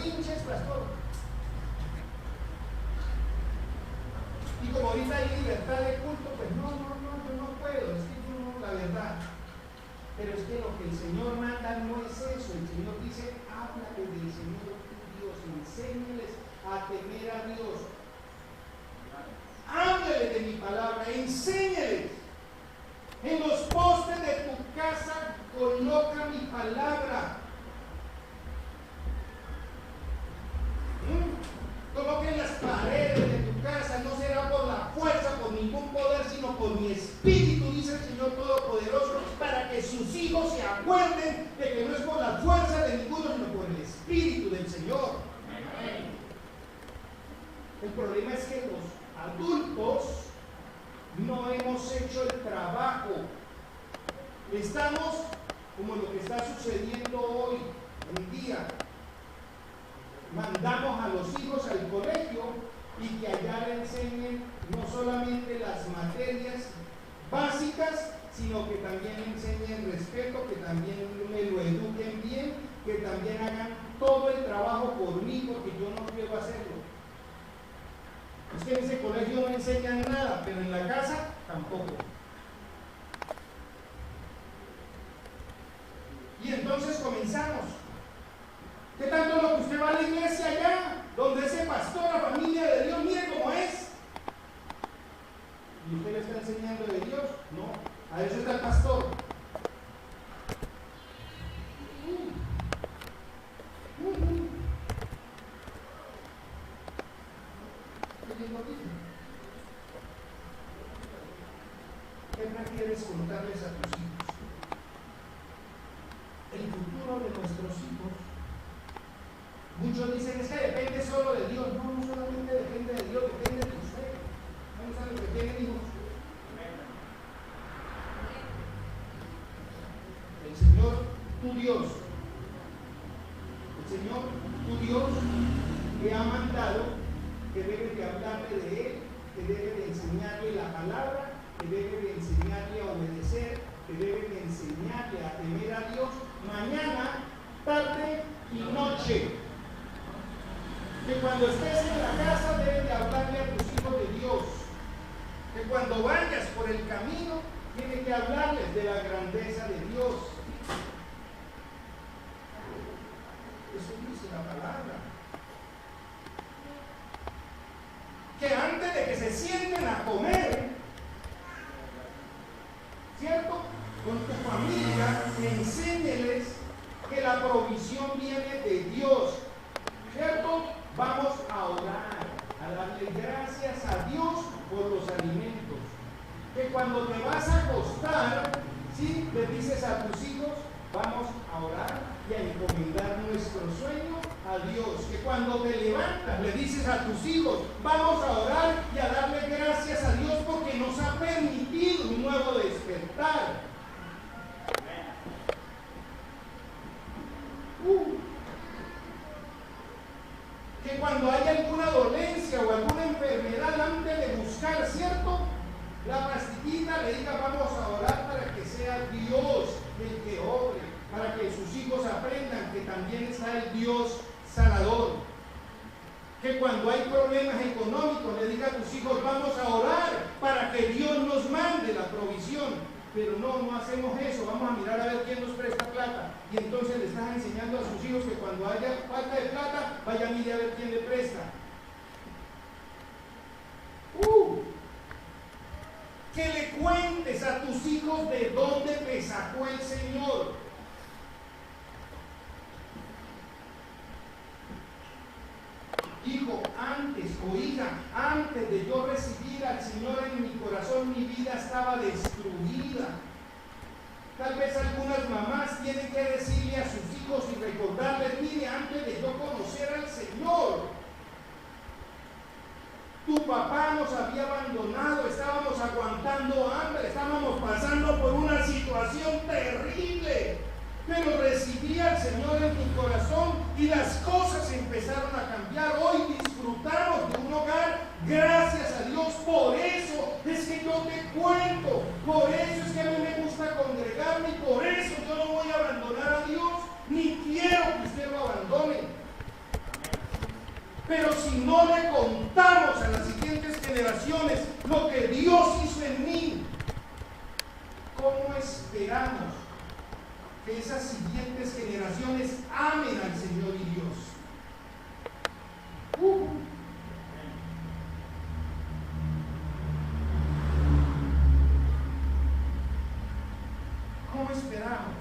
berrinches, pastor. Y como ahorita hay libertad de culto, pues no, yo no puedo, es que yo no, la verdad. Pero es que lo que el Señor manda no es eso. El Señor dice, háblale del Señor tu Dios, enséñales a temer a Dios. Háblale de mi palabra, enséñales. En los postes de tu casa coloca mi palabra. Coloca en las paredes de tu casa, no será por la fuerza, por ningún poder, sino por mi espíritu, dice el Señor Todopoderoso, para que sus hijos se acuerden de que no es por la fuerza de ninguno, sino por el espíritu del Señor. El problema es que los adultos no hemos hecho el trabajo. Estamos como lo que está sucediendo hoy en día. Mandamos a los hijos al colegio y que allá le enseñen no solamente las materias básicas, sino que también enseñen respeto, que también me lo eduquen bien, que también hagan todo el trabajo por mí, porque yo no quiero hacerlo. Es que en ese colegio no enseñan nada, pero en la casa tampoco. Y entonces comenzamos. ¿Qué tanto lo que usted va a la iglesia allá, donde ese pastor, la familia de Dios, mire cómo es? ¿Y usted le está enseñando de Dios? No, a eso está el pastor. ¿Qué prefieres contarles a tus hijos? El futuro de nuestros hijos. Muchos dicen, es que depende solo de Dios. No, no solamente depende de Dios, depende de usted. Vamos a lo que tienen hijos. El Señor, tu Dios, te ha mandado que debes de hablarle de Él, que debes de enseñarle la palabra, que debes de enseñarle a obedecer, que debes de enseñarle a temer a Dios mañana, tarde y noche. Que cuando estés en la casa debes de hablarle a tus hijos de Dios. Que cuando vayas por el camino tienes que hablarles de la grandeza de Dios. Eso dice la palabra. Que antes de que se sienten a comer, ¿cierto? Con tu familia, enséñeles que la provisión viene de Dios, ¿cierto? Vamos a orar, a darle gracias a Dios por los alimentos. Que cuando te vas a acostar, ¿sí? Le dices a tus hijos, vamos a orar y a encomendar nuestro sueño a Dios. Que cuando te levantas, le dices a tus hijos, vamos a orar y a darle gracias a Dios porque nos ha permitido un nuevo despertar. Que cuando hay alguna dolencia o alguna enfermedad, antes de buscar, ¿cierto?, la pastillita, le diga, vamos a orar para que sea Dios el que obre, para que sus hijos aprendan que también está el Dios sanador. Que cuando hay problemas económicos, le diga a tus hijos, vamos a orar para que Dios nos mande la provisión. Pero no hacemos eso, vamos a mirar a ver quién nos presta plata. Y entonces le estás enseñando a sus hijos que cuando haya falta de plata, vaya a mirar a ver quién le presta. Que le cuentes a tus hijos de dónde te sacó el Señor. Hijo, antes o hija, antes de yo recibir al Señor en mi corazón, mi vida estaba destruida. Tal vez algunas mamás tienen que decirle a sus hijos y recordarles, mire, antes de yo conocer al Señor, tu papá nos había abandonado, estábamos aguantando hambre, estábamos pasando por una situación terrible, pero recibí al Señor en mi corazón y las cosas empezaron a cambiar. Hoy disfrutamos de un hogar, gracias a Dios. Por eso es que yo te cuento, por eso es que a mí me gusta congregarme y por eso yo no voy a abandonar a Dios, ni quiero que usted lo abandone. Pero si no le contamos a las siguientes generaciones lo que Dios hizo en mí, ¿cómo esperamos que esas siguientes generaciones amen al Señor y Dios? ¿Cómo esperamos?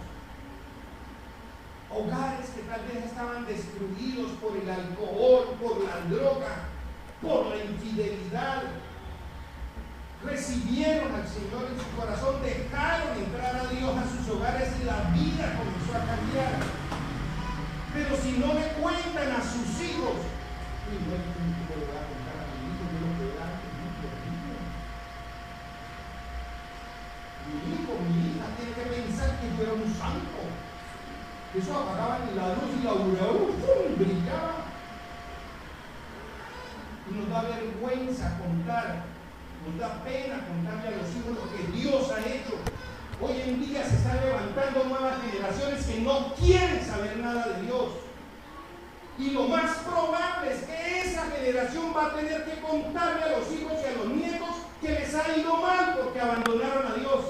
Hogares que tal vez estaban destruidos por el alcohol, por la droga, por la infidelidad, recibieron al Señor en su corazón, dejaron entrar a Dios a sus hogares y la vida comenzó a cambiar. Pero si no le cuentan a sus hijos, y no le voy a contar a mi hijo de lo que era antes, mi hijo, mi hija tiene que pensar que yo era un santo. Eso apagaba la luz y la aureola brillaba. Y nos da vergüenza contar, nos da pena contarle a los hijos lo que Dios ha hecho. Hoy en día se están levantando nuevas generaciones que no quieren saber nada de Dios. Y lo más probable es que esa generación va a tener que contarle a los hijos y a los nietos que les ha ido mal porque abandonaron a Dios.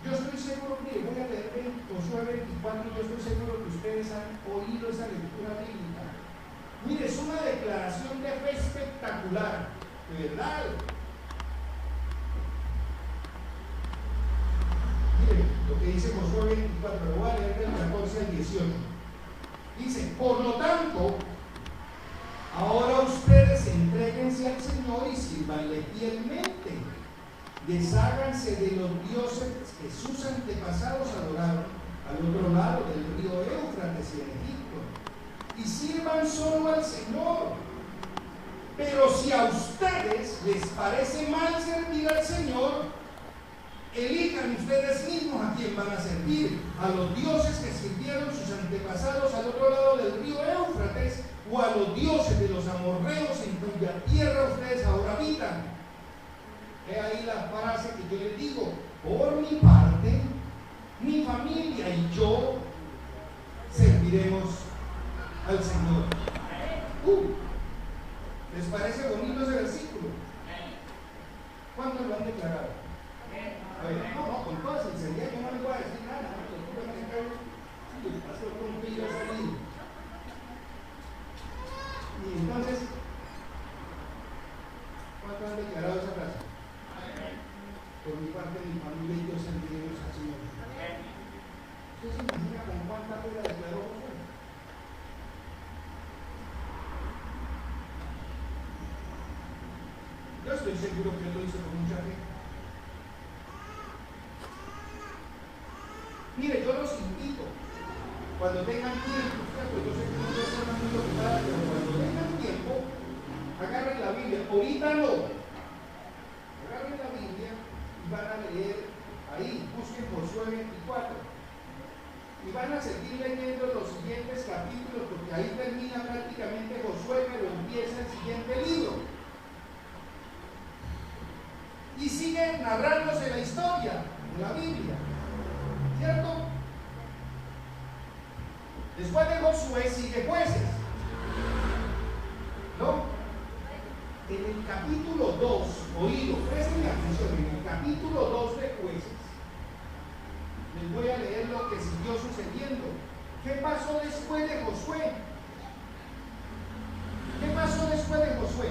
Yo estoy seguro que voy a leer Josué 24, yo estoy seguro que ustedes han oído esa lectura bíblica. Mire, es una declaración de fe espectacular, de verdad. Mire lo que dice Josué 24, lo voy a leer del 14 al 18. Dice, por lo tanto, ahora ustedes entréguense al Señor y sírvanle fielmente. Desháganse de los dioses que sus antepasados adoraron al otro lado del río Éufrates y en Egipto, y sirvan solo al Señor. Pero si a ustedes les parece mal servir al Señor, elijan ustedes mismos a quién van a servir: a los dioses que sirvieron sus antepasados al otro lado del río Éufrates, o a los dioses de los amorreos en cuya tierra ustedes ahora habitan. He ahí la frase que yo les digo: por mi parte, mi familia y yo serviremos al Señor. ¿Les parece bonito ese versículo? ¿Cuántos lo han declarado? No, con toda sinceridad, yo no les voy a decir nada. El pastor confía a salir. Y entonces, ¿cuántos han declarado esa frase? Por mi parte, mi familia y yo serviremos al Señor. ¿Usted se imagina con cuánta fe la declaró Josué? Yo estoy seguro que él lo hizo con mucha fe. Mire, yo los invito, cuando tengan tiempo, pues yo sé que no es una muy ocupada, pero cuando tengan tiempo, agarren la Biblia. Ahorita no. Agarren la Biblia y van a leer ahí, busquen Josué 24 y van a seguir leyendo los siguientes capítulos, porque ahí termina prácticamente Josué, pero empieza el siguiente libro y sigue narrándose la historia de la Biblia, ¿cierto? Después de Josué sigue Jueces, ¿no? En el capítulo 2, oído, presten atención, en el capítulo 2 de Jueces, les voy a leer lo que siguió sucediendo. ¿Qué pasó después de Josué? ¿Qué pasó después de Josué?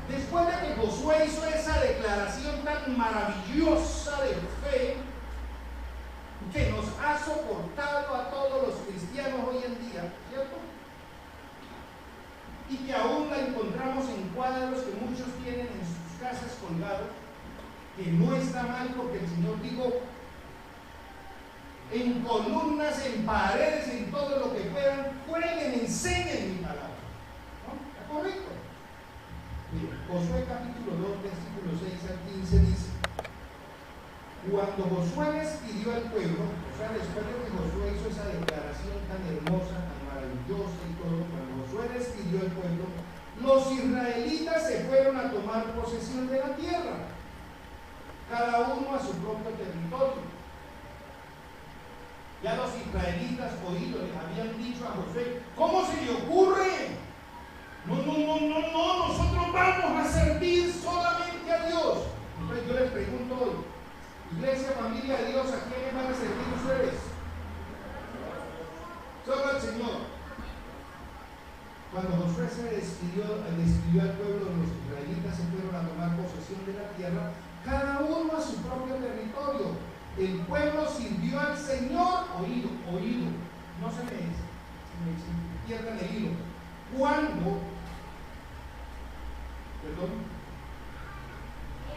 Después de que Josué hizo esa declaración tan maravillosa de fe, que nos ha soportado a todos los cristianos hoy en día, ¿cierto? Y que aún la encontramos en cuadros que muchos tienen en sus casas colgados, que no está mal, porque el Señor dijo: en columnas, en paredes, en todo lo que puedan, jueguen, enseñen mi palabra. ¿No? ¿Está correcto? Mire, Josué capítulo 2, versículo 6 al 15 dice: cuando Josué despidió al pueblo, o sea, después de que Josué hizo esa declaración tan hermosa, tan maravillosa y todo, cuando Josué despidió al pueblo, los israelitas se fueron a tomar posesión de la tierra, cada uno a su propio territorio. Ya los israelitas oídos les habían dicho a Josué, ¿cómo se le ocurre? No, nosotros vamos a servir solamente a Dios. Entonces yo les pregunto hoy, iglesia, familia de Dios, ¿a quiénes van a servir ustedes? Solo al Señor. Cuando Josué se despidió al pueblo de los israelitas, se fueron a tomar posesión de la tierra, cada uno a su propio territorio. El pueblo sirvió al Señor, oído, no se me pierdan el hilo.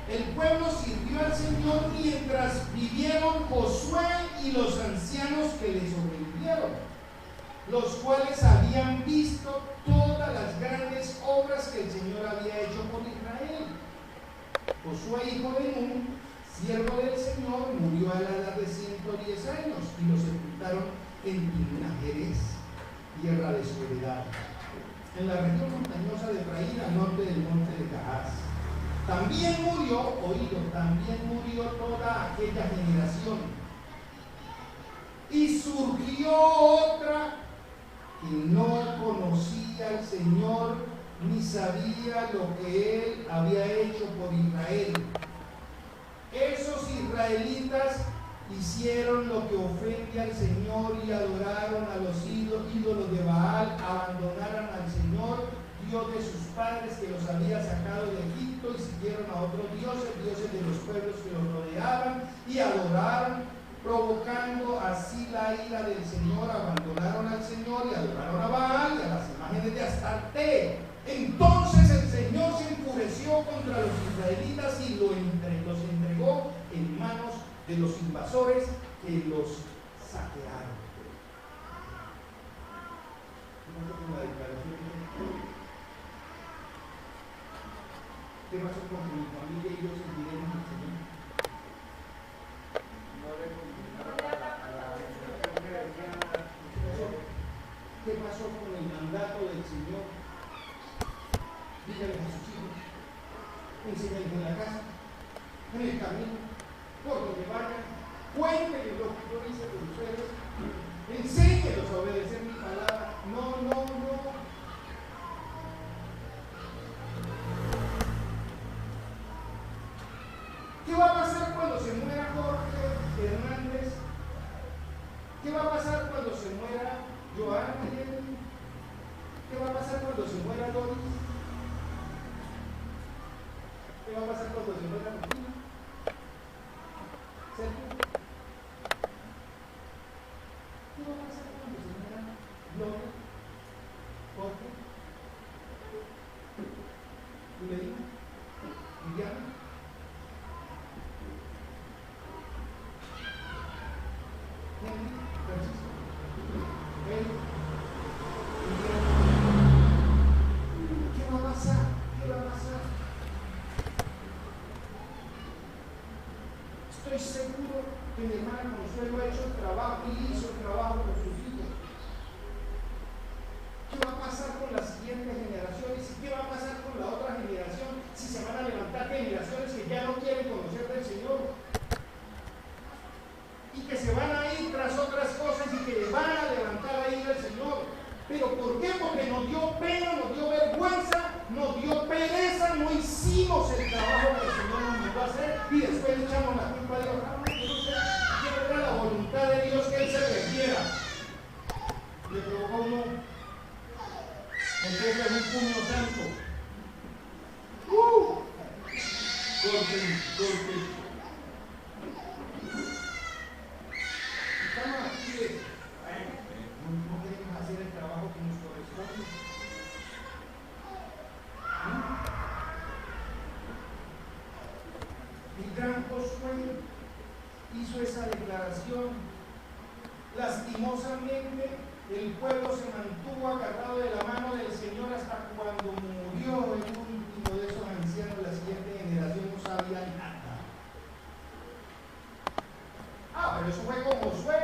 El pueblo sirvió al Señor mientras vivieron Josué y los ancianos que le sobrevivieron, los cuales habían visto todas las grandes obras que el Señor había hecho por Israel. Josué, hijo de Nun, siervo del Señor, murió a la edad de 110 años y lo sepultaron en Timnat-Heres, tierra de su heredad, en la región montañosa de Efraín, al norte del monte de Gahaz. También murió toda aquella generación. Y surgió otra que no conocía al Señor ni sabía lo que Él había hecho por Israel. Esos israelitas hicieron lo que ofende al Señor y adoraron a los ídolos de Baal, abandonaron al Señor, Dios de sus padres, que los había sacado de Egipto, y siguieron a otros dioses de los pueblos que los rodeaban, y adoraron, provocando así la ira del Señor. Abandonaron al Señor y adoraron a Baal y a las imágenes de Astarte. Entonces el Señor se enfureció contra los israelitas y los entregó en manos de los invasores que los saquearon. ¿Qué pasó con mi familia y yo serviremos al Señor? ¿Qué pasó con el mandato del Señor? Dígale a sus hijos, enséñales en la casa, en el camino, por donde vayan, cuéntenles lo que yo hice con ustedes, enséñelos a obedecer mi palabra. No. ¿Qué va a pasar cuando se muera Jorge Hernández? ¿Qué va a pasar cuando se muera Joana? ¿Qué va a pasar cuando se muera Doris? ¿Qué va a pasar cuando se muera Regina? ¿Sergio? ¿Qué va a pasar cuando se muera Gloria? Jorge? ¿Juliana? ¿Viviana? ¿Qué va a pasar? Estoy seguro que mi hermana Consuelo ha hecho el trabajo y hizo el trabajo con sus hijos. ¿Qué va a pasar con las siguientes generaciones? ¿Y qué va a pasar con la otra generación si se van a levantar generaciones que ya no quieren conocer del Señor? Y que se van a ir tras otras cosas y que le van a levantar ahí al Señor. ¿Pero por qué? Porque nos dio pena, nos dio vergüenza, nos dio pereza, no hicimos el trabajo que el Señor nos mandó a hacer y después le echamos la culpa a Dios. Quiero ver la voluntad de Dios que Él se refiera. Le provocó uno. Empieza en un puño santo. Corte. Estamos aquí no queremos hacer el trabajo que nos corresponde. El gran Josué hizo esa declaración. Lastimosamente, el pueblo se mantuvo agarrado de la mano del Señor hasta cuando murió el último de esos ancianos. La siguiente generación no sabía nada. Pero eso fue con Josué.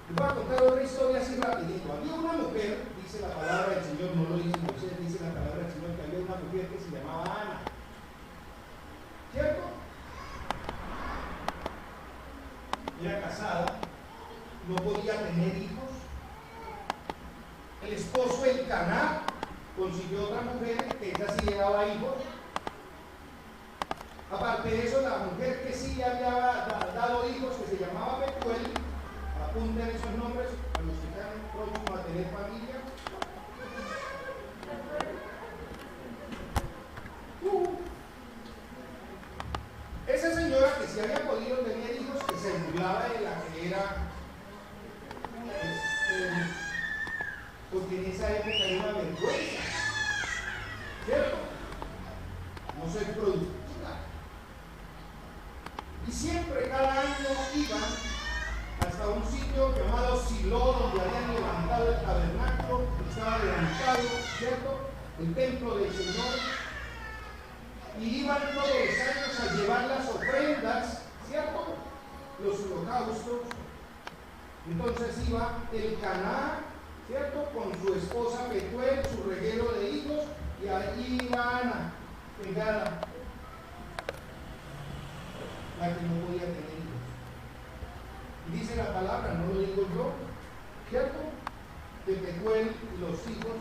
Les voy a contar otra historia así rapidito. Había una mujer, dice la palabra del Señor, no lo dice Moisés, dice la palabra del Señor, que había una mujer que se llamaba Ana. ¿Cierto? Era casada tener hijos. El esposo Elcaná consiguió otra mujer que ella sí le daba hijos. Aparte de eso, la mujer que sí le había dado hijos, que se llamaba Betuel, apunten esos nombres a los que están próximos a tener familia. Esa señora que sí había podido tener hijos, que se burlaba de la que era, porque en esa época era una vergüenza, ¿cierto? No ser productiva. Y siempre, cada año, iban hasta un sitio llamado Silo, donde habían levantado el tabernáculo, estaba levantado, ¿cierto? El templo del Señor. Y iban todos los años a llevar las ofrendas, ¿cierto? Los holocaustos. Entonces iba Elcaná, ¿cierto? Con su esposa Betuel, su reguero de hijos, y allí iba Ana, pegada, la que no podía tener hijos. Y dice la palabra, no lo digo yo, ¿cierto? Que Betuel y los hijos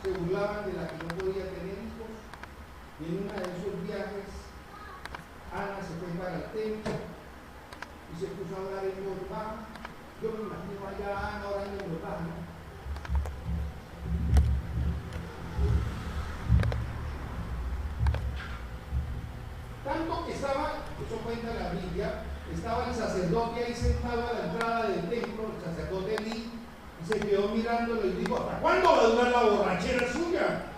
se burlaban de la que no podía tener hijos. Y en uno de esos viajes, Ana se fue para el templo y se puso a hablar en voz baja. Yo me imagino allá a Ana orando en voz baja, ¿no? Tanto que estaba, eso cuenta la Biblia, estaba el sacerdote ahí sentado a la entrada del templo, el sacerdote Elí, y se quedó mirándolo y dijo: ¿hasta cuándo va a durar la borrachera suya?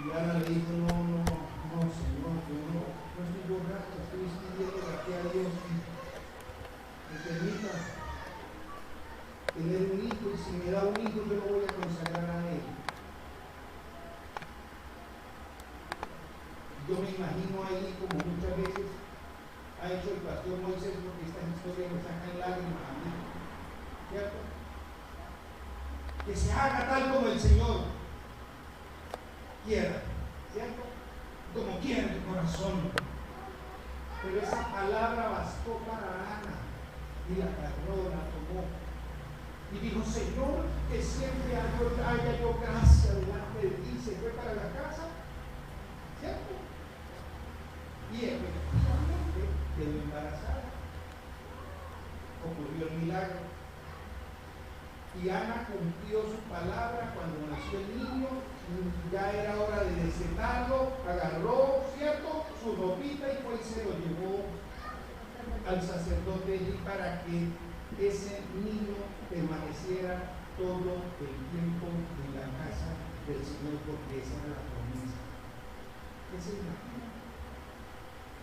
Y Ana le dijo: no, Señor, yo no estoy borracho, estoy pidiendo aquí a Dios que me permita tener un hijo, y si me da un hijo yo lo voy a consagrar a Él. Yo me imagino a Eli como muchas veces ha hecho el pastor Moisés, porque estas historias me sacan lágrimas a mí, ¿cierto? Que se haga tal como el Señor quiera, ¿cierto? Como quiera el corazón. Pero esa palabra bastó para Ana, y la agarró, la tomó y dijo: Señor, que siempre haya yo gracia delante de ti. Se fue para la casa, ¿cierto? Y efectivamente quedó embarazada. Ocurrió el milagro. Y Ana cumplió su palabra cuando nació el niño. Ya era hora de destetarlo. Agarró, ¿cierto?, su ropita y fue y se lo llevó al sacerdote allí para que ese niño permaneciera todo el tiempo en la casa del Señor, porque esa era la promesa. ¿Qué se imagina?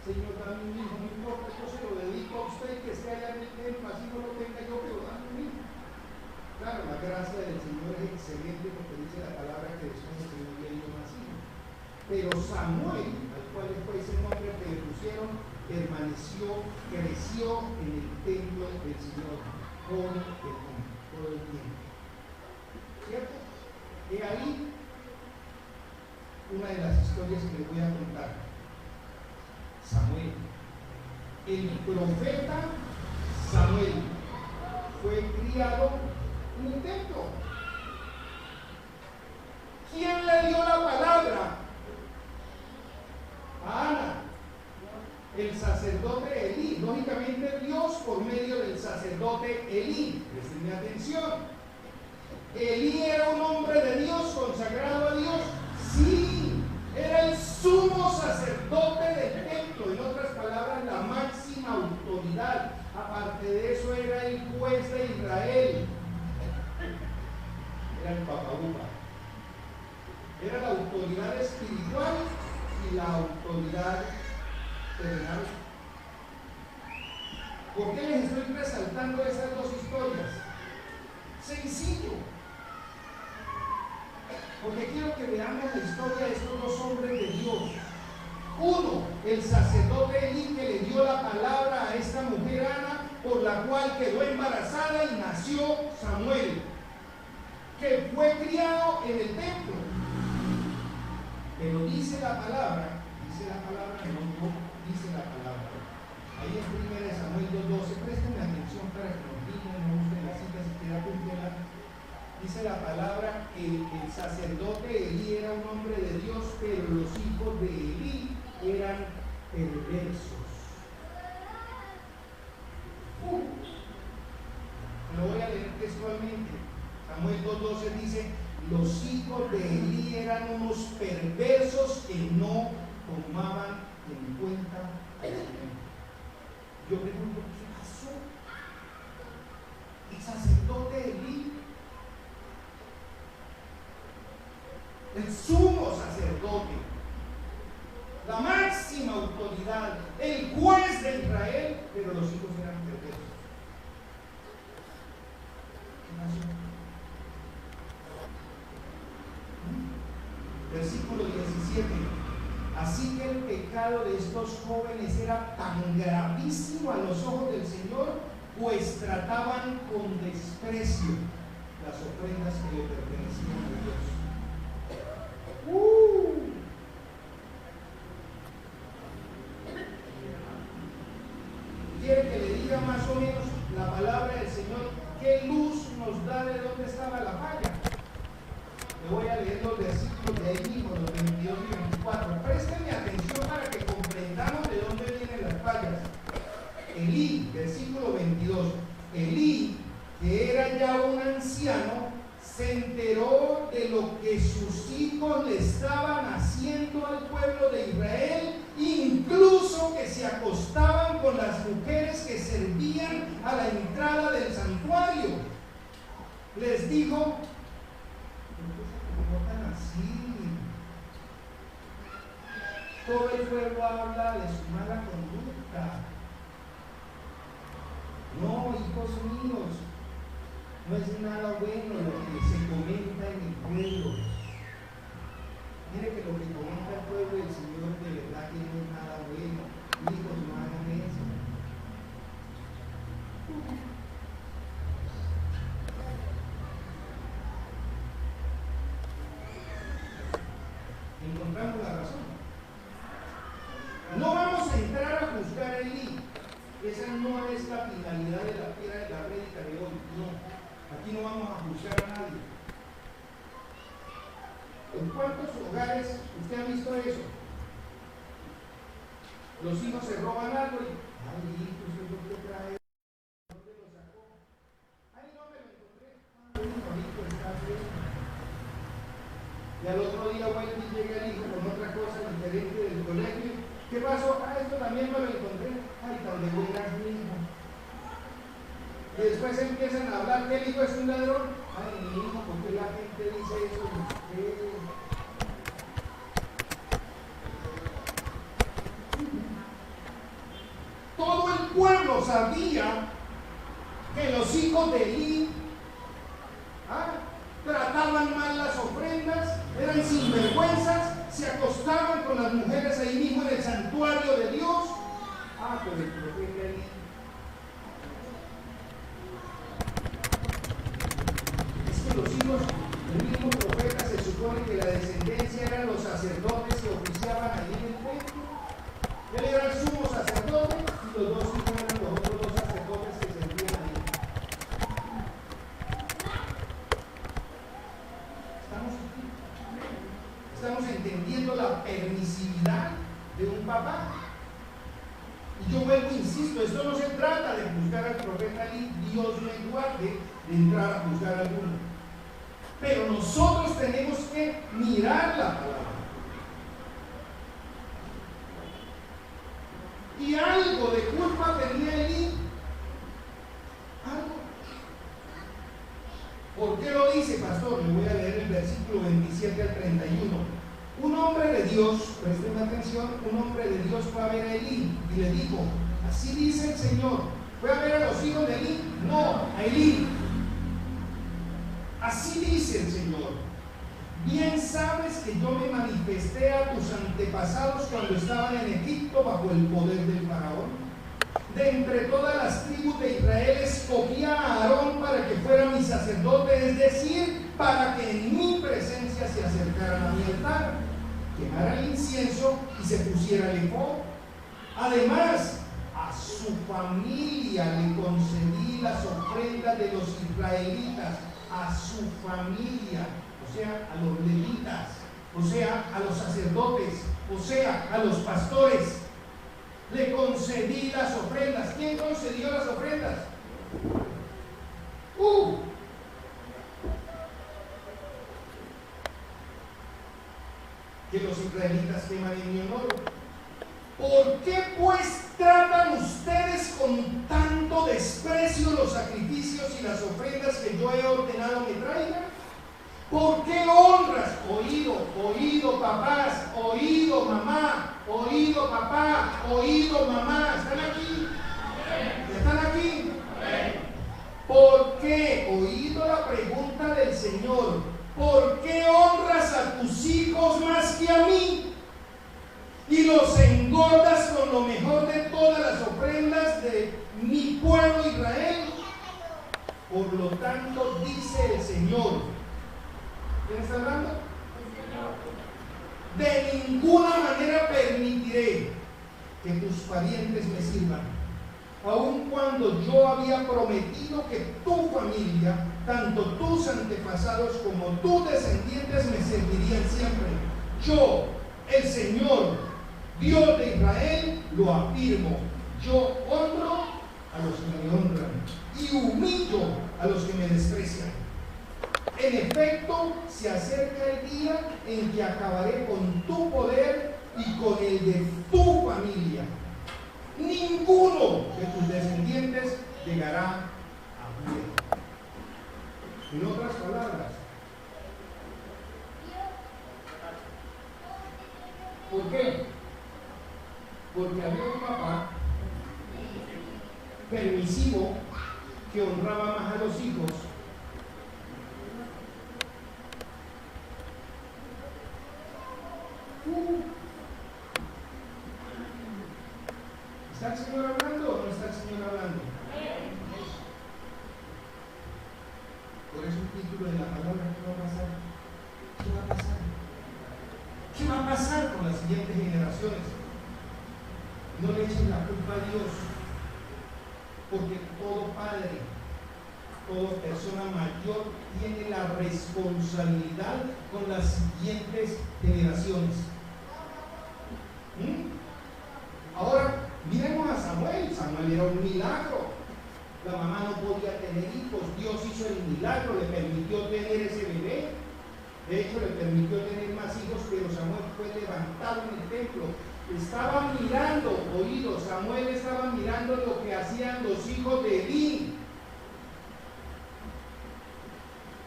Señor, dame un hijo, no importa, yo se lo dedico a usted, que esté allá en el templo, así no lo tenga yo, pero dame un hijo. Claro, la gracia del Señor es excelente, porque dice la palabra que después el Señor le dio más hijos. Pero Samuel, al cual después ese nombre que le pusieron, permaneció, creció en el templo del Señor todo el tiempo. ¿Cierto? Y ahí una de las historias que les voy a contar. Samuel, el profeta Samuel, fue criado en el templo. ¿Quién le dio la palabra? A Ana, el sacerdote Elí. Lógicamente Dios por medio del sacerdote Elí. Presten atención. Elí era un hombre de Dios, consagrado a Dios. Sí, era el sumo sacerdote del templo. En otras palabras, la máxima autoridad. Aparte de eso, era el juez de Israel. Era el papaúpa. Era la autoridad espiritual y la autoridad terrenal. ¿Por qué les estoy resaltando esas dos historias? Sencillo. Porque quiero que veamos la historia de estos dos hombres de Dios. Uno, el sacerdote Elí, que le dio la palabra a esta mujer Ana, por la cual quedó embarazada y nació Samuel, que fue criado en el templo. Pero dice la palabra, no dice la palabra, Ahí en 1 Samuel 2:12, presten atención para que nos digan, no busquen la cita, si quieren apúntenla. Dice la palabra que el sacerdote Elí era un hombre de Dios, pero los hijos de Elí eran perversos. Lo voy a leer textualmente. Samuel 2:12 dice: los hijos de Elí eran unos perversos que no tomaban en cuenta el Señor. Yo pregunto, ¿qué pasó? El sacerdote Elí, el sumo sacerdote, la máxima autoridad, el juez de Israel, pero los hijos eran perversos. ¿Qué pasó? Versículo 17. Así que el pecado de estos jóvenes era tan gravísimo a los ojos del Señor, pues trataban con desprecio las ofrendas que le pertenecían a Dios. Quiere que le diga más o menos la palabra del Señor, qué luz nos da de dónde estaba la falla. Le voy a leer los versículos de ahí mismo, los 22 y 24. Préstenme atención para que comprendamos de dónde vienen las fallas. Elí, versículo 22. Elí, que era ya un anciano, se enteró de lo que sus hijos le estaban haciendo al pueblo de Israel, incluso que se acostaban con las mujeres que servían a la entrada del santuario. Les dijo: no tan así. Todo el pueblo habla de su mala conducta. No, hijos míos, no es nada bueno lo que se comenta en el pueblo. Mire que lo que comenta el pueblo del Señor de verdad que no es nada bueno. Hijos, no hagan eso. Encontramos la razón. No vamos a entrar a juzgar a Elí. Esa no es la finalidad de la prédica de hoy. No. Aquí no vamos a juzgar a nadie. ¿En cuántos hogares usted ha visto eso? Los hijos se roban algo y, ay, hijo, ¿eso es lo que trae? ¿Dónde lo sacó? Ay, no, me lo encontré. Ay, hijo, está bien. Y al otro día vuelve y llega el hijo con otra cosa diferente del colegio. ¿Qué pasó? Ah, esto también me lo encontré. Ay, tan de buenas mismo. Y después empiezan a hablar que el hijo es un ladrón. Ay, mi hijo, ¿por qué la gente dice eso de usted? Todo el pueblo sabía que los hijos de Elí trataban mal las ofrendas, eran sinvergüenzas, se acostaban con las mujeres ahí mismo en el santuario de Dios. Pero el profeta Elí, es que los hijos del mismo profeta se supone que la descendencia eran los sacerdotes que oficiaban allí en el templo. Él era el sumo sacerdote y los dos hijos eran los otros dos sacerdotes que servían ahí. Estamos entendiendo la permisividad de un papá. Y yo vuelvo, insisto, esto no se trata de juzgar al profeta Elí, Dios me guarde de entrar a juzgar a alguno. Pero nosotros tenemos que mirar la palabra. Y algo de culpa tenía Elí. Algo. ¿Por qué lo dice, pastor? Le voy a leer el versículo 27 al 31. Un hombre de Dios, presten atención, un hombre de Dios fue a ver a Elí y le dijo: así dice el Señor. ¿Fue a ver a los hijos de Elí? No, a Elí. Así dice el Señor: bien sabes que yo me manifesté a tus antepasados cuando estaban en Egipto bajo el poder del faraón. De entre todas las tribus de Israel escogí a Aarón para que fuera mi sacerdote, es decir, para que en mi presencia se acercaran a mi altar, quemaran el incienso y se pusiera el efod. Además, a su familia le concedí las ofrendas de los israelitas, a su familia, o sea, a los levitas, o sea, a los sacerdotes, o sea, a los pastores. Le concedí las ofrendas. ¿Quién concedió las ofrendas? Que los israelitas queman en mi honor. ¿Por qué pues tratan ustedes con tanto desprecio los sacrificios y las ofrendas que yo he ordenado que traigan? ¿Por qué honras? Oído papás, oído mamá, oído papá, oído mamá. ¿Están aquí? ¿Están aquí? ¿Por qué? Oído la pregunta del Señor. ¿Por qué honras a tus hijos más que a mí? Y los engordas con lo mejor de todas las ofrendas de mi pueblo Israel. Por lo tanto, dice el Señor. ¿Quién está hablando? De ninguna manera permitiré que tus parientes me sirvan, aun cuando yo había prometido que tu familia, tanto tus antepasados como tus descendientes, me servirían siempre. Yo, el Señor, Dios de Israel, lo afirmo. Yo honro a los que me honran y humillo a los que me desprecian. En efecto, se acerca el día en que acabaré con tu poder y con el de tu familia. Ninguno de tus descendientes llegará a vivir. En otras palabras, ¿por qué? Porque había un papá permisivo que honraba más a los hijos ¿Está el Señor hablando o no está el Señor hablando? Por eso el título de la palabra, ¿qué va a pasar? ¿Qué va a pasar? ¿Qué va a pasar con las siguientes generaciones? No le echen la culpa a Dios, porque todo padre, toda persona mayor tiene la responsabilidad con las siguientes generaciones. Ahora, miremos a Samuel. Samuel era un milagro. La mamá no podía tener hijos. Dios hizo el milagro, le permitió tener ese bebé. De hecho, le permitió tener más hijos, pero Samuel fue levantado en el templo. Estaba mirando, Samuel estaba mirando lo que hacían los hijos de Elí.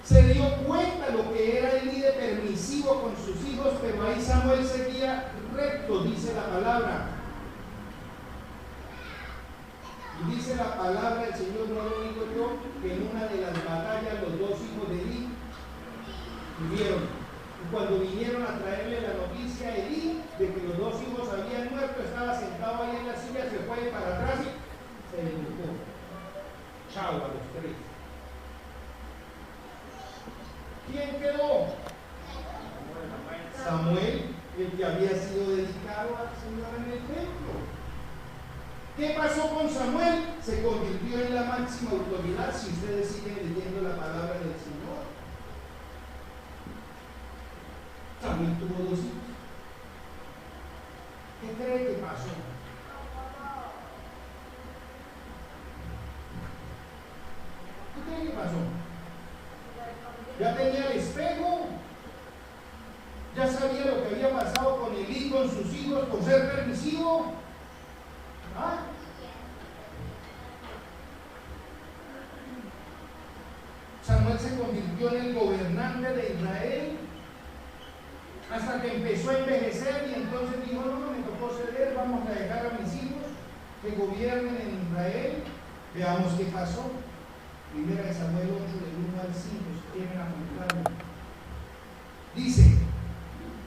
Se dio cuenta lo que era Elí de permisivo con sus hijos, pero ahí Samuel seguía recto, dice la palabra. Y dice la palabra del Señor, no lo digo yo, que en una de las batallas los dos hijos de Elí murieron. Y cuando vinieron a traerle la noticia a Elí de que los dos hijos habían muerto, estaba sentado ahí en la silla, se fue para atrás y se desnudó. Chao a los tres. ¿Quién quedó? Samuel, el que había sido dedicado al Señor en el templo. ¿Qué pasó con Samuel? Se convirtió en la máxima autoridad, si ustedes siguen leyendo la palabra del Señor. Samuel tuvo dos hijos. ¿Qué cree que pasó? ¿Qué cree que pasó? Ya tenía el espejo, ya sabía lo que había pasado con Elí, con sus hijos, por ser permisivo. ¿Ah? Samuel se convirtió en el gobernante de Israel hasta que empezó a envejecer y entonces dijo, no, me tocó ceder, vamos a dejar a mis hijos que gobiernen en Israel. Veamos qué pasó. Primera de Samuel 8, del 1 al 5, si quieren apuntarlo. Dice,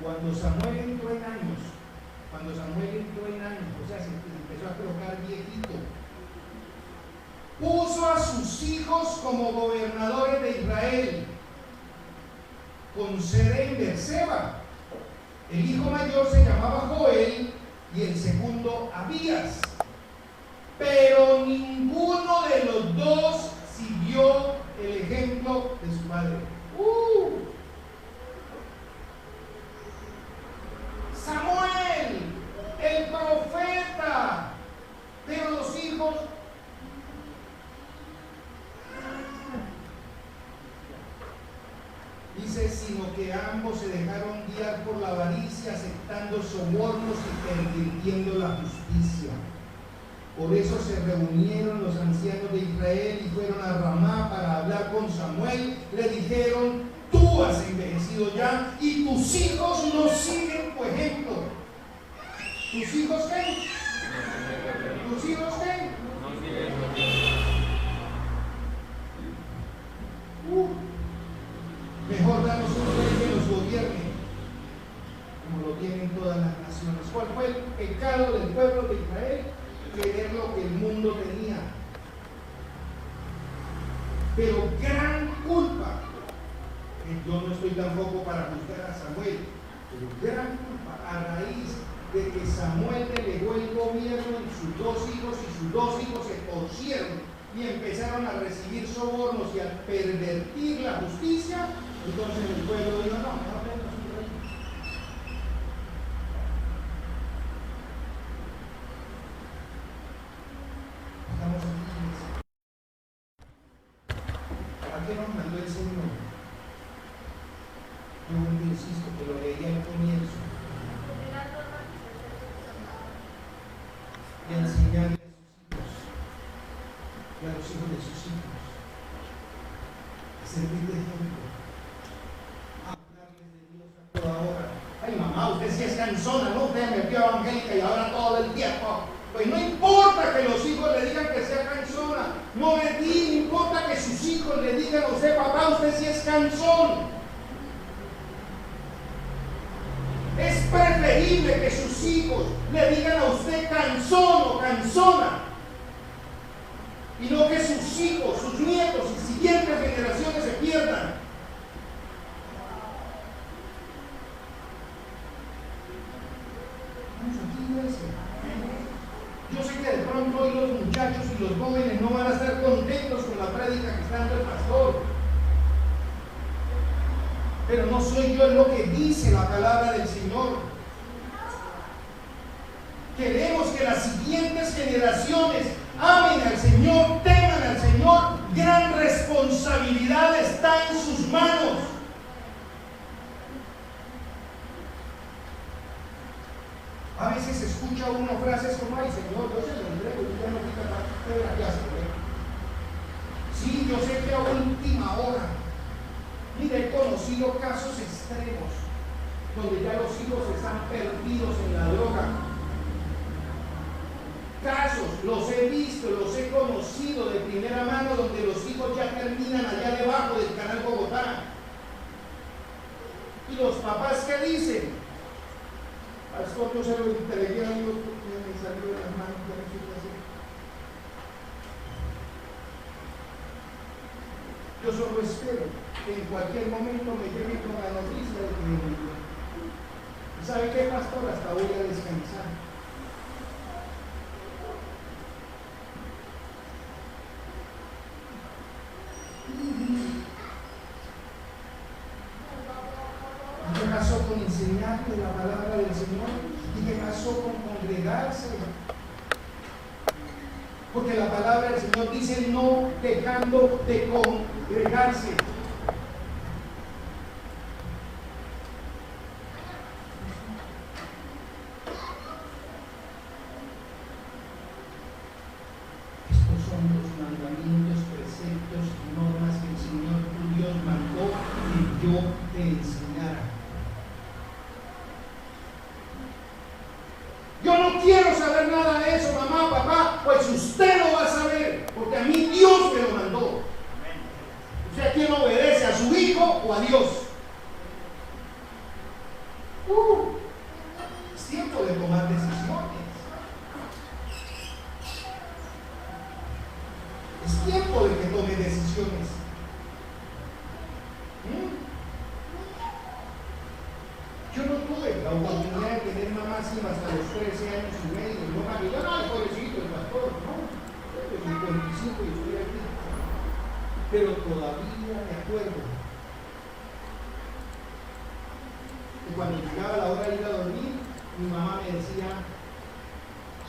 cuando Samuel entró en años, o sea, se empezó a colocar viejito, puso a sus hijos como gobernadores de Israel, con sede en Berseba. El hijo mayor se llamaba Joel y el segundo Abías. pero ninguno de los dos siguió el ejemplo de su padre. Samuel, el profeta, pero los hijos dice, sino que ambos se dejaron guiar por la avaricia, aceptando sobornos y pervirtiendo la justicia. Por eso se reunieron los ancianos de Israel y fueron a Ramá para hablar con Samuel. Le dijeron, tú has envejecido ya y tus hijos no siguen tu ejemplo. ¿Tus hijos qué? ¿Tus hijos qué? Mejor danos un rey que nos gobierne, como lo tienen todas las naciones. ¿Cuál fue el pecado del pueblo de Israel? Querer lo que el mundo tenía. Pero gran culpa, que yo no estoy tampoco para juzgar a Samuel, pero gran culpa a raíz de que Samuel delegó el gobierno en sus dos hijos y sus dos hijos se torcieron y empezaron a recibir sobornos y a pervertir la justicia. Entonces el pueblo dijo, no, no tenemos un rey. Estamos aquí. ¿A qué nos mandó el Señor? Yo insisto que lo leía al comienzo. Y enseñarle a sus hijos y a los hijos de sus hijos a servir de ejemplo, a hablarles de Dios a toda hora. Ay mamá, usted sí es cansona, ¿no? Usted me metió evangélica y ahora todo el tiempo. Pues no importa que los hijos le digan que sea cansona, no importa que sus hijos le digan a usted, papá, usted sí es cansón. Es preferible que sus hijos le digan a usted cansón o cansona y no que sus hijos, sus nietos y siguientes generaciones se pierdan. Vamos aquí, iglesia. Yo sé que de pronto hoy los muchachos y los jóvenes no van a estar contentos con la prédica que está dando el pastor. Pero no soy yo, es lo que dice la palabra del Señor. Queremos que las siguientes generaciones amen al Señor, teman al Señor. Gran responsabilidad está en sus manos. A veces escucha uno frases como, ay Señor, yo se lo entrego, yo ya no fui capaz de ver aquí hacer. Sí, yo sé que a última hora. Mira, he conocido casos extremos donde ya los hijos están perdidos en la droga. Casos, los he visto, los he conocido de primera mano, donde los hijos ya terminan allá debajo del canal Bogotá. Y los papás, ¿qué dicen? Pastor, yo se lo entregué a Dios porque me salió de las manos, ya no sé qué hacer. Yo solo espero que en cualquier momento me llegue con la noticia de que me murió. ¿Y sabe qué, pastor? Hasta voy a descansar. ¿Y qué pasó con enseñarle la palabra del Señor? ¿Y qué pasó con congregarse? Porque la palabra del Señor dice no dejando de congregarse. Estos son los mandamientos, preceptos y normas que el Señor tu Dios mandó que yo te enseñara. Yo no quiero saber nada de eso, mamá, papá, pues usted lo va a saber, porque a mí Dios me lo mandó. O sea, ¿quién obedece? ¿A su hijo o a Dios? Es tiempo de tomar decisiones. Es tiempo de que tome decisiones. Yo no tuve la oportunidad de tener mamá así hasta los 13 años y medio. No, ay, pobrecito, el pastor, no. 55 y estoy aquí. Pero todavía me acuerdo que cuando llegaba la hora de ir a dormir, mi mamá me decía,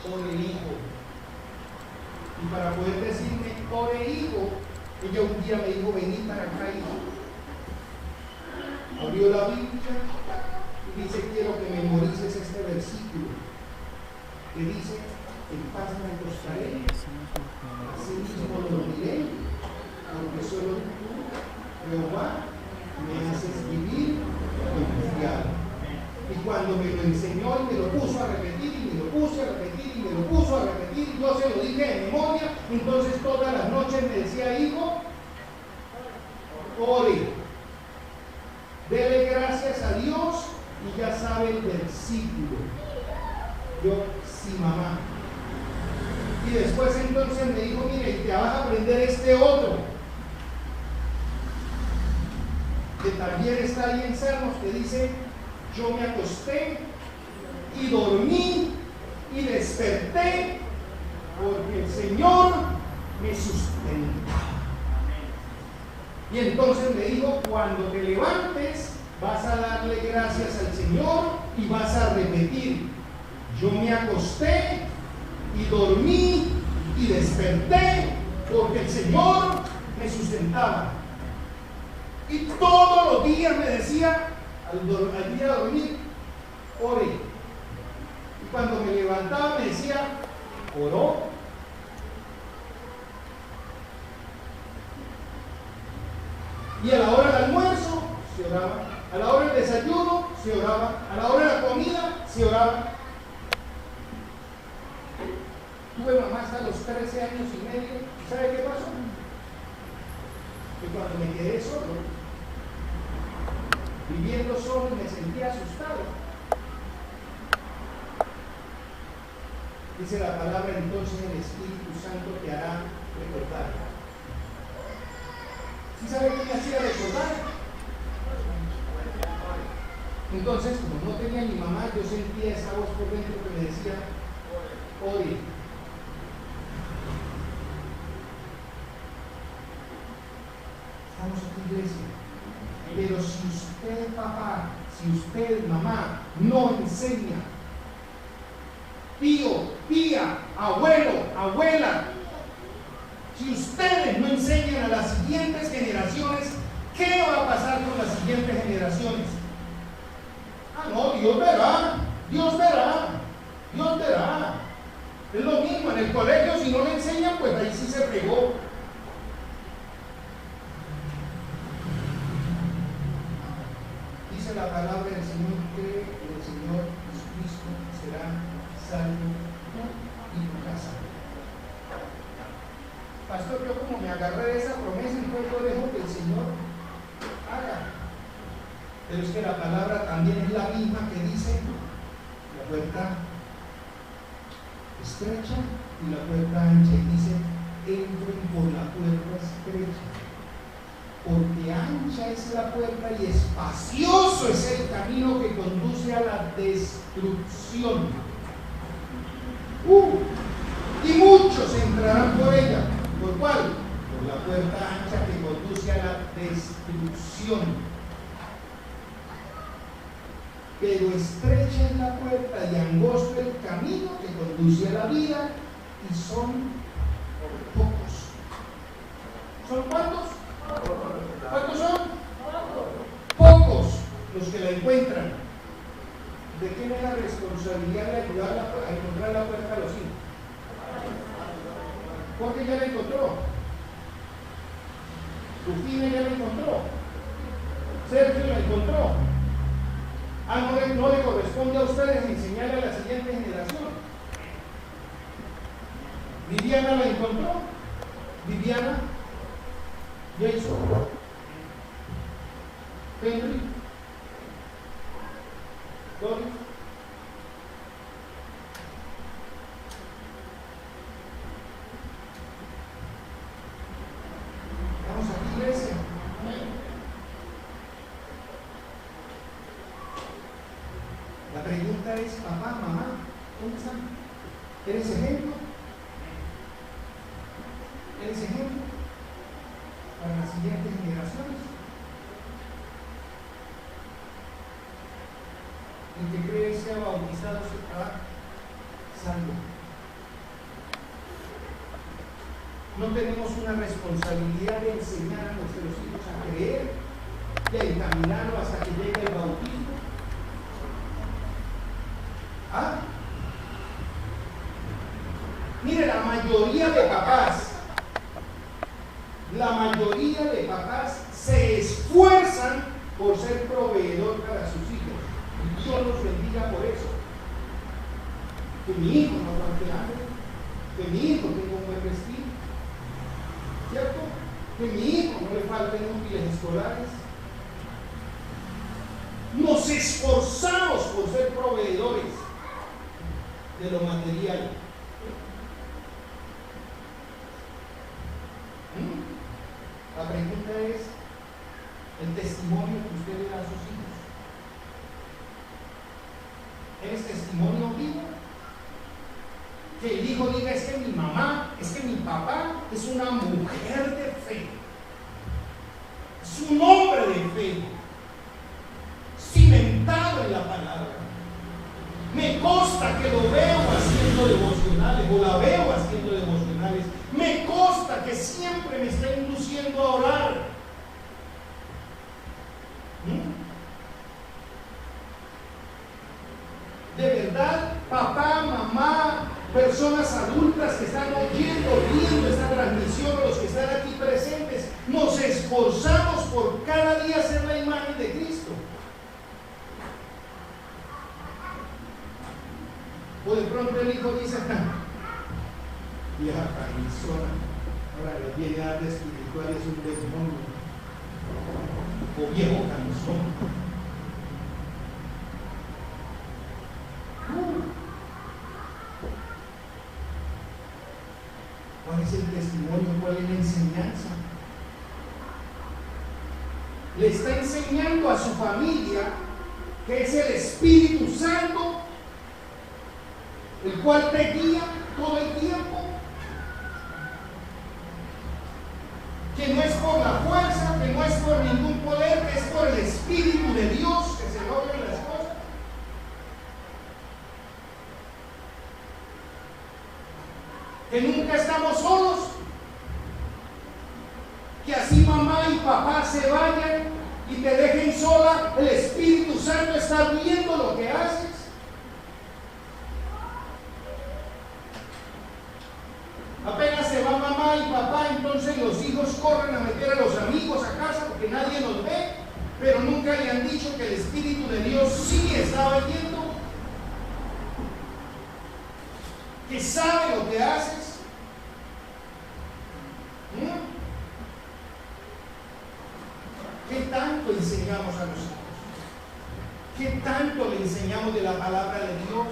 ore hijo. Y para poder decirme, ore hijo, ella un día me dijo, vení para acá, hijo. Abrió la Biblia y dice, quiero que memorices este versículo, que dice, en paz me acostaré, así mismo lo dormiré, porque solo tú, Jehová, me haces vivir confiado. Y cuando me lo enseñó y me lo puso a repetir, y me lo puso a repetir, y me lo puso a repetir, yo se lo dije de memoria, entonces todas las noches me decía, hijo, ore. Dele gracias a Dios y ya sabe el versículo. Yo, sí, mamá. Y después entonces me dijo, mire, y te vas a aprender este otro, que también está ahí en Salmos, que dice, yo me acosté y dormí y desperté porque el Señor me sustentaba. Y entonces me dijo, cuando te levantes, vas a darle gracias al Señor y vas a repetir, yo me acosté y dormí y desperté porque el Señor me sustentaba. Y todos los días me decía, al día de dormir, ore. Y cuando me levantaba me decía, oró. Y a la hora del almuerzo se oraba, a la hora del desayuno se oraba, a la hora de la comida se oraba. Tuve mamá hasta los 13 años y medio. ¿Sabe qué pasó? Que cuando me quedé solo, viviendo solo, me sentía asustado. Dice la palabra, entonces el Espíritu Santo te hará recordar. ¿Sí sabe qué me hacía recordar? Entonces, como no tenía mi mamá, yo sentía esa voz por dentro que me decía, ore. Estamos aquí, iglesia. Pero si usted, papá, si usted, mamá, no enseña, tío, tía, abuelo, abuela, si ustedes no enseñan a las siguientes generaciones, ¿qué va a pasar con las siguientes generaciones? Ah, no, Dios verá, Dios verá, Dios verá. Es lo mismo, en el colegio si no le enseñan, pues ahí sí se pegó. Dice la palabra del Señor que el Señor Jesucristo será salvo tú y tu casa. Pastor, yo como me agarré de esa promesa, entonces yo dejo que el Señor haga. Pero es que la palabra también es la misma que dice la puerta estrecha y la puerta ancha, y dice, entren por la puerta estrecha, porque ancha es la puerta y espacioso es el camino que conduce a la destrucción. Y muchos entrarán por ella. ¿Por cuál? Por la puerta ancha que conduce a la destrucción. Pero estrecha es la puerta y angosto el camino que conduce a la vida, y son pocos. ¿Son cuántos? ¿Cuántos son? Pocos los que la encuentran. ¿De quién es la responsabilidad de ayudarla a encontrar la puerta a los hijos? Porque ya la encontró. Rufina ya la encontró. Sergio la encontró. No le corresponde a ustedes enseñarle a la siguiente generación. Viviana la encontró. Viviana ya hizo. Henry. Doris. Vamos aquí, iglesia. La pregunta es, papá, mamá, ¿dónde están? ¿Eres ejemplo? siguientes generaciones. El que cree y sea bautizado será salvo. No tenemos una responsabilidad de enseñar a nuestros hijos a creer y a encaminarlo hasta que llegue el bautismo. ¿Ah? Mire, la mayoría de papás se esfuerzan por ser proveedor para sus hijos. Y Dios los bendiga por eso. Que mi hijo no aguante hambre, que mi hijo tenga un buen vestido, ¿cierto? Que mi hijo no le falten útiles escolares. Nos esforzamos por ser proveedores de lo material. La pregunta es el testimonio que usted le da a sus hijos. ¿Es testimonio vivo? Que el hijo diga, es que mi mamá, es que mi papá es una mujer de fe, es un hombre de fe, cimentado en la palabra. Me consta que lo veo haciendo devocionales, o la veo haciendo devocionales. Me consta que siempre me está induciendo a orar. De verdad, papá, mamá, personas adultas que están oyendo, viendo esta transmisión, o los que están aquí presentes, nos esforzamos por cada día ser la imagen de Cristo. O de pronto el hijo dice, vieja carnizona, ahora le viene arte espiritual, es un demonio, o viejo cansón. ¿Cuál es el testimonio? ¿Cuál es la enseñanza? Le está enseñando a su familia que es el Espíritu Santo, el cual te guía todo el tiempo, que no es por la fuerza, que no es por ningún poder, que es por el Espíritu de Dios que se logran las cosas. Que nunca estamos solos, que así mamá y papá se vayan y te dejen sola, el Espíritu Santo está viendo lo que haces. Apenas se va mamá y papá, entonces los hijos corren a meter a los amigos a casa porque nadie los ve, pero nunca le han dicho que el Espíritu de Dios sí estaba viendo, que sabe lo que haces. ¿Qué tanto enseñamos a los hijos? ¿Qué tanto le enseñamos de la palabra de Dios?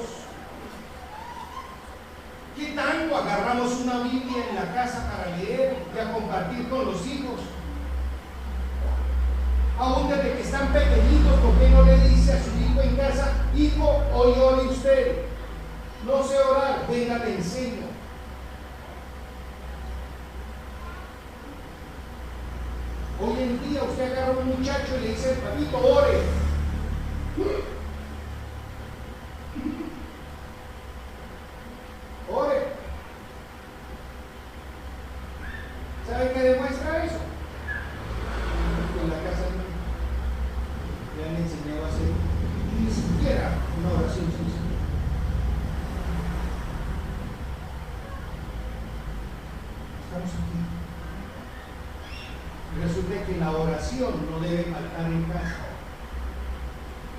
¿Qué tanto agarramos una Biblia en la casa para leer y a compartir con los hijos? Aún desde que están pequeñitos, ¿por qué no le dice a su hijo en casa, hijo, hoy ore usted? No sé orar, venga, le enseño. Hoy en día usted agarra a un muchacho y le dice, papito, ore. Ore. ¿Sabe qué demuestra eso? En la casa le han enseñado a hacer ni siquiera una oración sincera. Estamos aquí. Resulta que la oración no debe faltar en casa.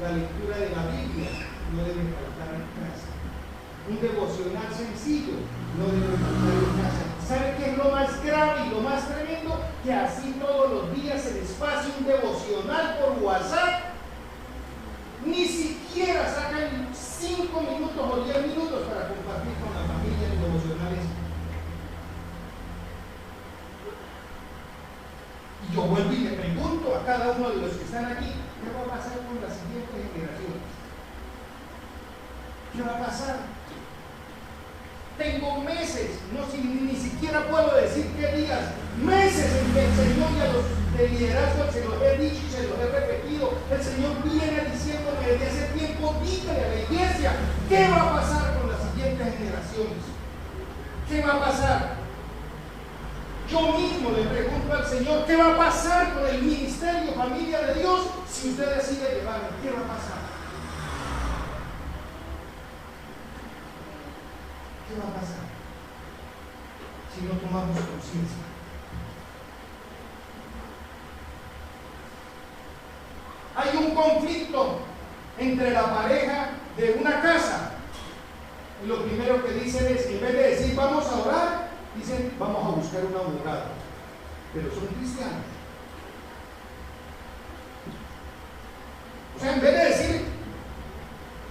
La lectura de la Biblia no debe faltar en casa. Un devocional sencillo no debe faltar en casa. ¿Sabe qué es lo más grave y lo más tremendo? Que así todos los días se les pase un devocional por WhatsApp. Ni siquiera sacan 5 minutos o 10 minutos para compartir con la familia en devocionales. Y yo vuelvo y le pregunto a cada uno de los que están aquí, ¿qué va a pasar con las siguientes generaciones? ¿Qué va a pasar? Tengo meses, ni siquiera puedo decir qué días, meses en que el Señor y a los de liderazgo se los he dicho y se los he repetido. El Señor viene diciéndome desde hace tiempo, dígale a la iglesia, ¿qué va a pasar con las siguientes generaciones? ¿Qué va a pasar? Yo mismo le pregunto al Señor, ¿qué va a pasar con el ministerio Familia de Dios si usted decide llevarme? ¿Qué va a pasar? ¿Qué va a pasar si no tomamos conciencia? Hay un conflicto entre la pareja de una casa. Y lo primero que dicen es, en vez de decir vamos a orar, dicen vamos a buscar un abogado. Pero son cristianos. O sea, en vez de decir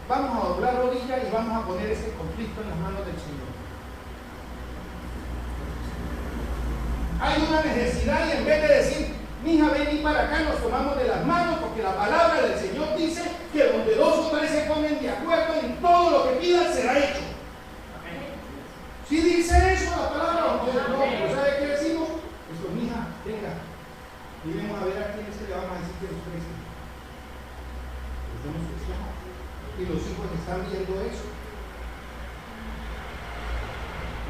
vamos a doblar rodillas y vamos a poner este conflicto en las manos del Señor. Hay una necesidad y en vez de decir mija, ven y para acá, nos tomamos de las manos, porque la palabra del Señor dice que donde dos o tres se ponen de acuerdo en todo lo que pidan será hecho. Si dice eso la palabra, no, ¿sabe qué decimos? Esto, mija, venga, miremos a ver a quién es que le vamos a decir que nos preste. Estamos cristianos. Y los hijos están viendo eso.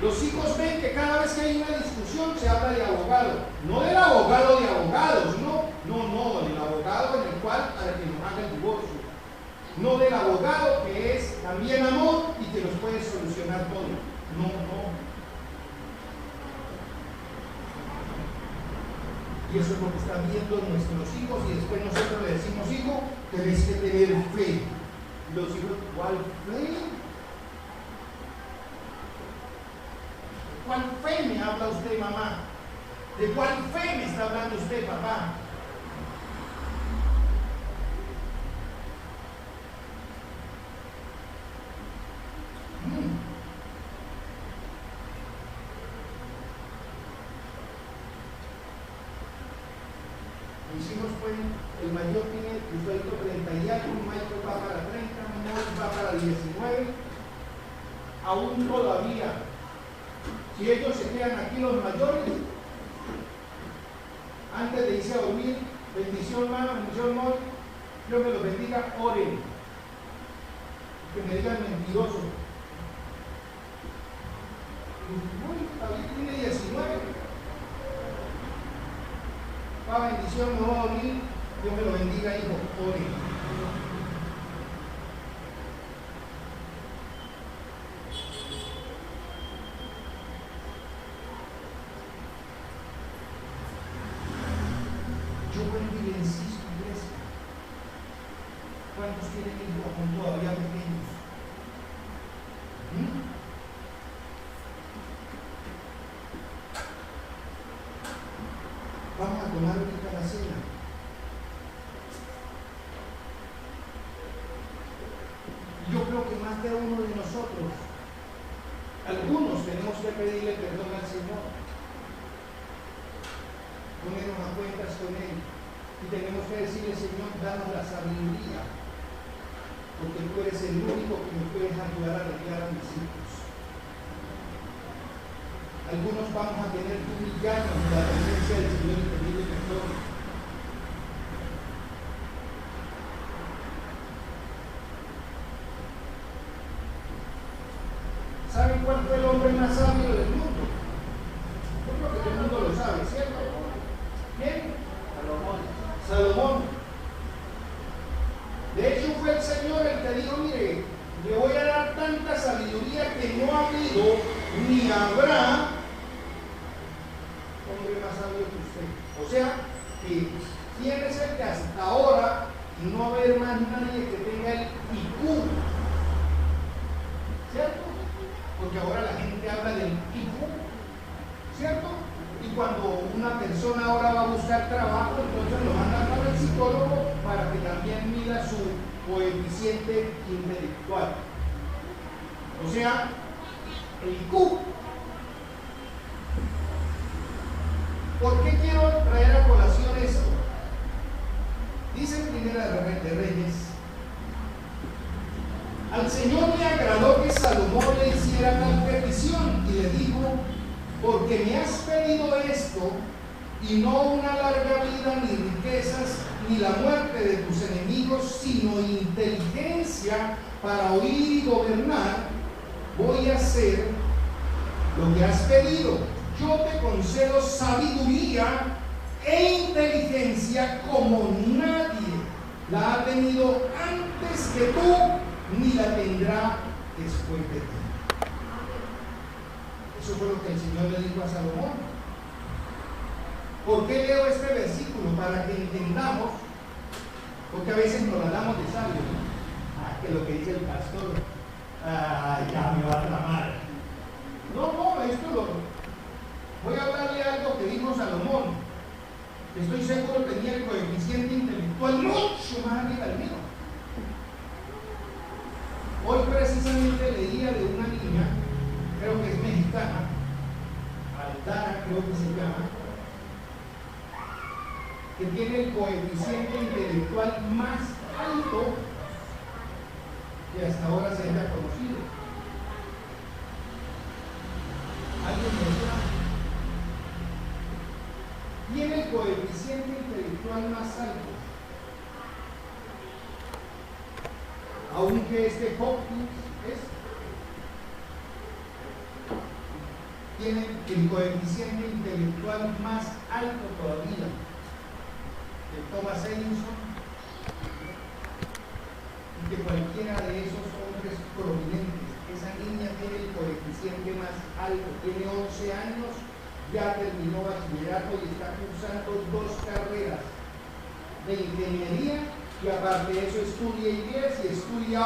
Los hijos ven que cada vez que hay una discusión se habla de abogado, no del abogado de abogados, no, del abogado en el cual para que nos haga el divorcio, no del abogado que es también amor y que nos puede solucionar todo, no. Y eso es lo que están viendo nuestros hijos y después nosotros le decimos, hijo, tenés que tener fe. Los hijos, ¿cuál fe? ¿Cuál fe me habla usted, mamá? ¿De cuál fe me está hablando usted, papá? Mis hijos pueden, el mayor tiene, usted 30 y algo, Michael va para 30, Moy va para 19, aún todavía. Si ellos se quedan aquí los mayores, antes de irse a dormir, bendición mano, bendición Moy, Dios me los bendiga, oren. Que me digan mentiroso. Uy, David tiene 19. Pa bendición, me voy a dormir, Dios me lo bendiga, hijo, oren. ¿Cuántos tienen hijos aún todavía pequeños? Vamos a tomar ahorita la cena. Yo creo que más de uno de nosotros, algunos tenemos que pedirle perdón al Señor, ponernos a cuentas con Él y tenemos que decirle, Señor, danos la sabiduría, porque tú eres el único que me puedes ayudar a arreglar a mis hijos. Algunos vamos a tener que humillarnos en la presencia del Señor y pedirle perdón. ¿Saben cuál fue el hombre más sabio del mundo? Yo creo que todo el mundo lo sabe, ¿cierto? ¿Quién? Salomón. De hecho fue el Señor el que dijo, mire, le voy a dar tanta sabiduría que no ha habido ni habrá hombre más sabio que usted. O sea, que quién es el que hasta ahora no va a haber más nadie que tenga el IQ, ¿cierto? Porque ahora la gente habla del IQ, ¿cierto? Y cuando una persona ahora va a buscar trabajo, entonces lo mandan para el psicólogo para que también mida su coeficiente intelectual. O sea, el IQ. ¿Por qué quiero traer a colación esto? Dice en Primera de Reyes, Al Señor le agradó que Salomón le hiciera tal petición y le dijo: porque me has pedido esto, y no una larga vida, ni riquezas, ni la muerte de tus enemigos, sino inteligencia para oír y gobernar, voy a hacer lo que has pedido. Yo te concedo sabiduría e inteligencia como nadie la ha tenido antes que tú, ni la tendrá después de ti. Eso fue lo que el Señor le dijo a Salomón. ¿Por qué leo este versículo? Para que entendamos, porque a veces nos la damos de sabio, ¿no? Que lo que dice el pastor, ya me va a tramar. No, voy a hablarle algo que dijo Salomón, que estoy seguro tenía el coeficiente intelectual mucho más arriba del mío. Hoy precisamente leía de una niña, creo que es mexicana, Aldara creo que se llama, que tiene el coeficiente intelectual más alto que hasta ahora se haya conocido. ¿Alguien me suena? Tiene el coeficiente intelectual más alto. Aunque este Hopkins tiene el coeficiente intelectual más alto todavía que Thomas Edison y que cualquiera de esos hombres prominentes. Esa niña tiene el coeficiente más alto, tiene 11 años, ya terminó bachillerato y está cursando 2 carreras de ingeniería, y aparte de eso estudia inglés y estudia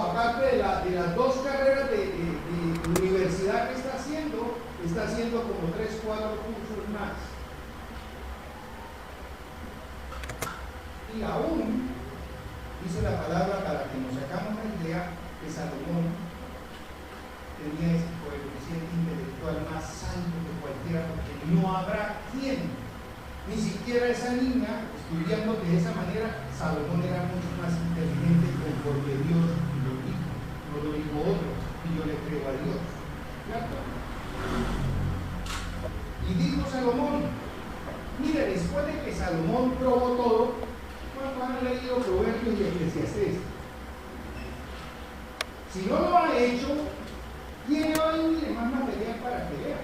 aparte de las 2 carreras de universidad que está haciendo como 3, 4 cursos más. Y aún dice la palabra, para que nos hagamos la idea, que Salomón tenía ese coeficiente intelectual más alto que cualquiera, porque no habrá quien, ni siquiera esa niña, estudiando de esa manera. Salomón era mucho más inteligente conforme Dios lo dijo, no lo dijo otro, y yo le creo a Dios. ¿Cierto? Y dijo Salomón, mire, después de que Salomón probó todo, ¿cuántos han leído Proverbios y Eclesiastés? Si no lo ha hecho, tiene hoy más material para que lea.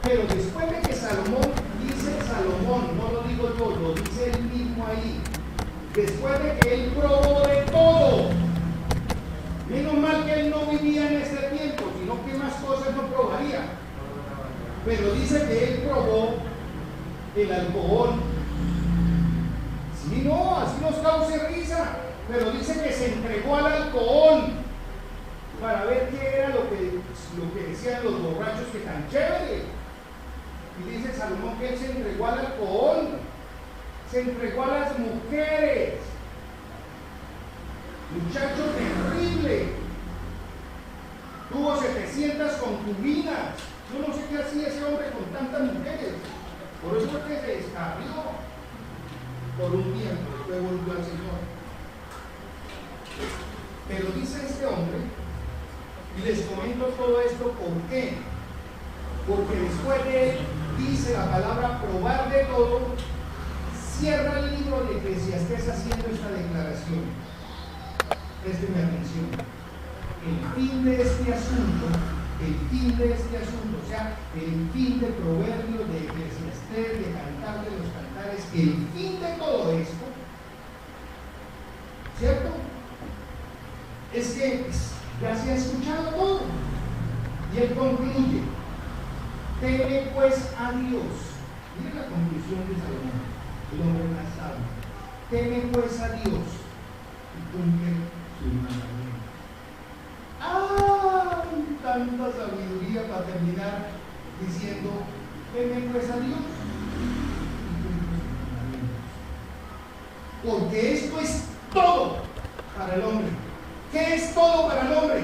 Pero después de que dice Salomón, no lo digo yo, lo dice él mismo ahí, después de que él probó de todo, menos mal que él no vivía en este tiempo, sino que más cosas no probaría. Pero dice que él probó el alcohol. Sí, no, así nos cause risa, pero dice que se entregó al alcohol para ver qué era lo que decían los borrachos, que tan chévere. Y dice Salomón que él se entregó al alcohol, se entregó a las mujeres. Muchacho terrible. Tuvo 700 concubinas. Yo no sé qué hacía ese hombre con tantas mujeres. Por eso es que se descarrió por un tiempo, después volvió al Señor. Pero dice este hombre, y les comento todo esto, ¿por qué? Porque después de él, dice la palabra probar de todo, cierra el libro de Eclesiastés haciendo esta declaración. Présteme atención. El fin de este asunto, o sea, el fin del proverbio de Eclesiastés, de Cantar de los Cantares, el fin de todo esto, ¿cierto? Es que ya se ha escuchado todo. Y él concluye: teme pues a Dios. Mire la conclusión de Salomón, el hombre más sabio. Teme pues a Dios y cumple sus mandamientos. ¡Ay! Tanta sabiduría para terminar diciendo: teme pues a Dios y cumple sus mandamientos. Porque esto es todo para el hombre. ¿Qué es todo para el hombre?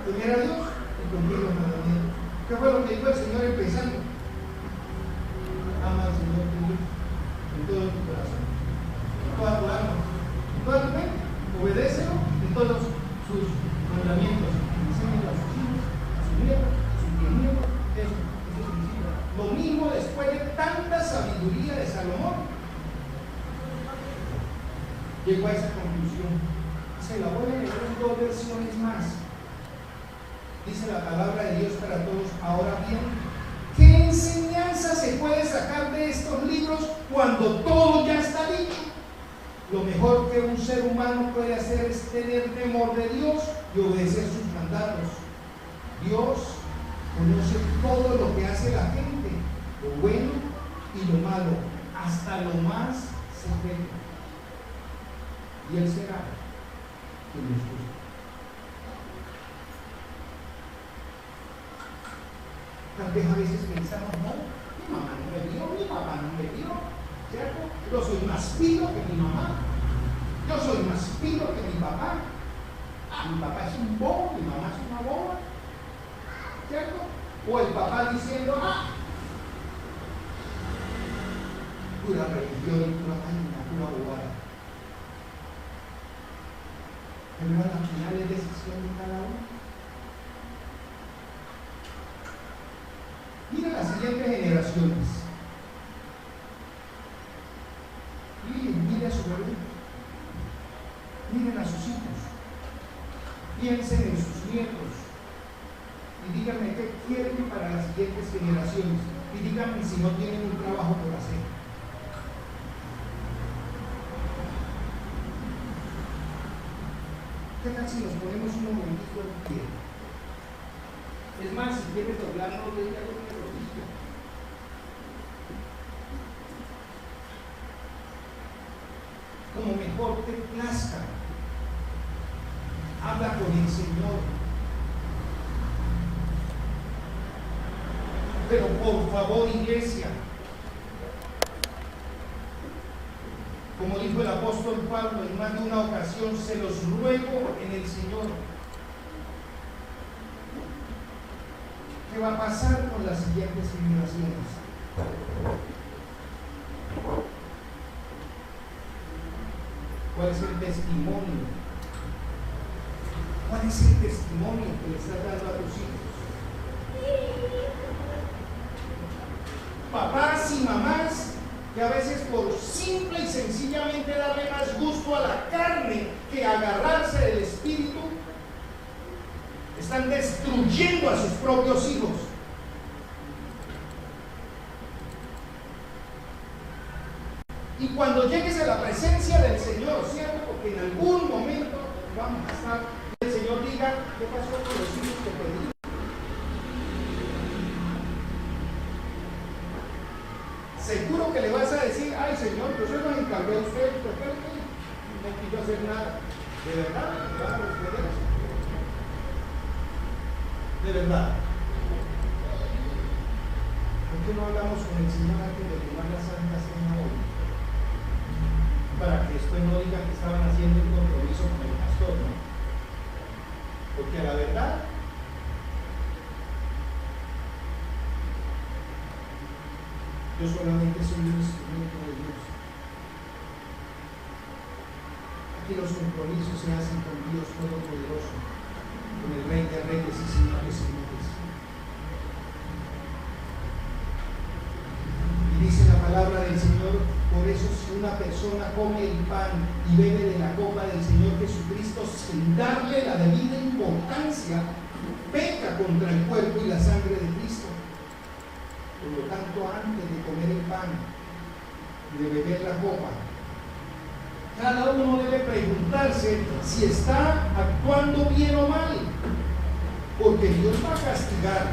Temer a Dios y cumplir los mandamientos. ¿Qué fue lo que dijo el Señor empezando? Ama al Señor tu Dios con todo tu corazón, Salomón llegó a esa conclusión. Se la voy a leer en 2 versiones más. Dice la palabra de Dios para todos. Ahora bien, ¿qué enseñanza se puede sacar de estos libros cuando todo ya está dicho? Lo mejor que un ser humano puede hacer es tener temor de Dios y obedecer sus mandatos. Dios conoce todo lo que hace la gente, lo bueno y lo malo, hasta lo más secreto. Y Él será quien nos juzgue. Tal vez a veces pensamos, no, mi mamá no me vio, mi papá no me vio, ¿cierto? Yo soy más pilo que mi mamá, yo soy más pilo que mi papá. Mi papá es un bobo, mi mamá es una boba, ¿cierto? O el papá diciendo, pura religión, pura página, pura bobada. Pero al final es decisión de cada uno. Mira las siguientes generaciones. Mire a su bebé. Miren a sus hijos. Piensen en sus nietos. Y díganme qué quieren para las siguientes generaciones. Y díganme si no tienen un trabajo por hacer. ¿Qué tal si nos ponemos un momentito en pie? Es más, si quieres doblarnos, le digo con el rodillo. Como mejor te plazca. Habla con el Señor. Pero por favor, iglesia, como dijo el apóstol Pablo en más de una ocasión, se los ruego en el Señor. ¿Qué va a pasar con las siguientes generaciones? ¿Cuál es el testimonio? ¿Cuál es el testimonio que le estás dando a tus hijos? Papás y mamás que a veces por simple y sencillamente darle más gusto a la carne que agarrarse del espíritu, están destruyendo a sus propios hijos. Y cuando llegues a la presencia del Señor, ¿cierto? Porque en algún momento vamos a estar, el Señor diga, ¿qué pasó con los hijos que pedí? Seguro que le vas a decir, ay Señor, yo se los encargué a usted, pero no quiso hacer nada. ¿De verdad? ¿Le vas a responder eso? De verdad. ¿Por qué no hablamos con el Señor antes de tomar la Santa Cena hoy? Para que después no digan que estaban haciendo un compromiso con el pastor, ¿no? Porque a la verdad, yo solamente soy un instrumento de Dios. Aquí los compromisos se hacen con Dios Todopoderoso, con el Rey de Reyes y Señor de Señores. Y dice la palabra del Señor, por eso si una persona come el pan y bebe de la copa del Señor Jesucristo sin darle la debida importancia, peca contra el cuerpo y la sangre de Cristo. Por lo tanto, antes de comer el pan y de beber la copa, cada uno debe preguntarse si está actuando bien o mal, porque Dios va a castigar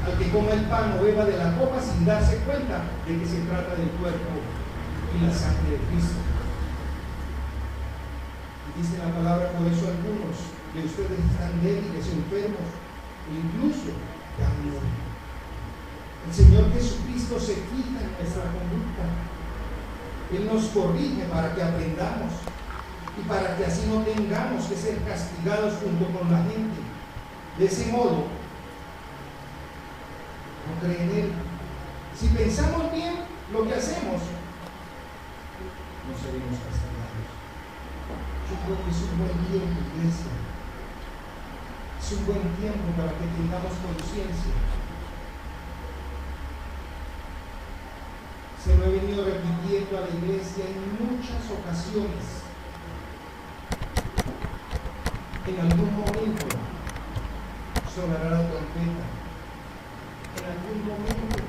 al que coma el pan o beba de la copa sin darse cuenta de que se trata del cuerpo y la sangre de Cristo. Y dice la palabra, por eso algunos de ustedes están débiles, enfermos, e incluso ya mueren. El Señor Jesucristo se quita en nuestra conducta. Él nos corrige para que aprendamos y para que así no tengamos que ser castigados junto con la gente. De ese modo, no creen en Él. Si pensamos bien lo que hacemos, no seremos castigados. Yo creo que es un buen tiempo, iglesia. Es un buen tiempo para que tengamos conciencia. Se lo he venido repitiendo a la iglesia en muchas ocasiones. En algún momento sonará la trompeta. En algún momento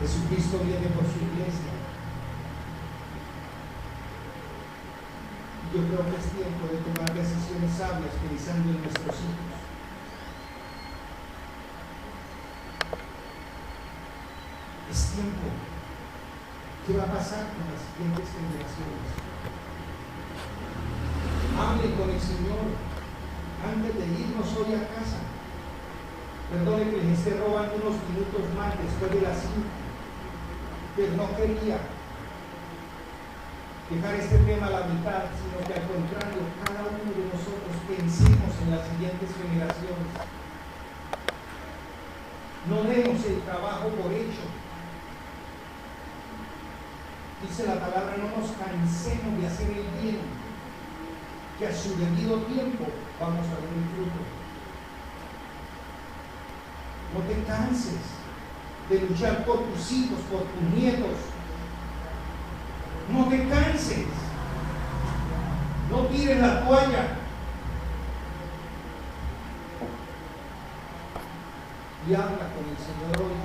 Jesucristo viene por su iglesia. Yo creo que es tiempo de tomar decisiones sabias pensando en nuestros hijos. Es tiempo. ¿Qué va a pasar con las siguientes generaciones? Hable con el Señor antes de irnos hoy a casa. Perdone que les esté robando unos minutos más después de las 5, pero no quería dejar este tema a la mitad, sino que al contrario, cada uno de nosotros pensemos en las siguientes generaciones. No demos el trabajo por hecho. Dice la palabra, no nos cansemos de hacer el bien, que a su debido tiempo vamos a ver el fruto. No te canses de luchar por tus hijos, por tus nietos. No te canses. No tires la toalla. Y habla con el Señor hoy.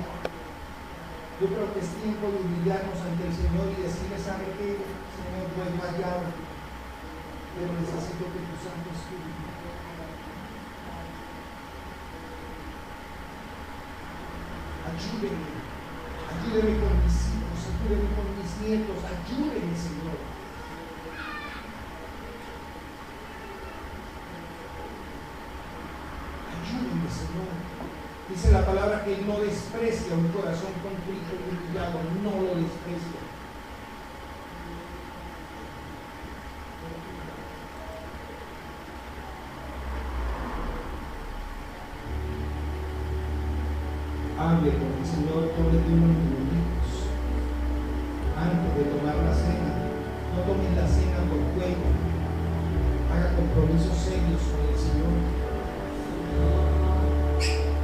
Yo creo que es tiempo de humillarnos ante el Señor y decirle, ¿sabe qué? Señor, yo he fallado, pero necesito que tu Santo Espíritu ayúdeme con mis hijos, ayúdeme con mis nietos, ayúdeme, Señor. Ayúdeme, Señor. Dice la palabra que Él no desprecia un corazón contrito y humillado, no lo desprecia. Hable con el Señor, tómete unos minutos antes de tomar la cena. No tomes la cena por juego. Haga compromisos serios con el Señor. Yo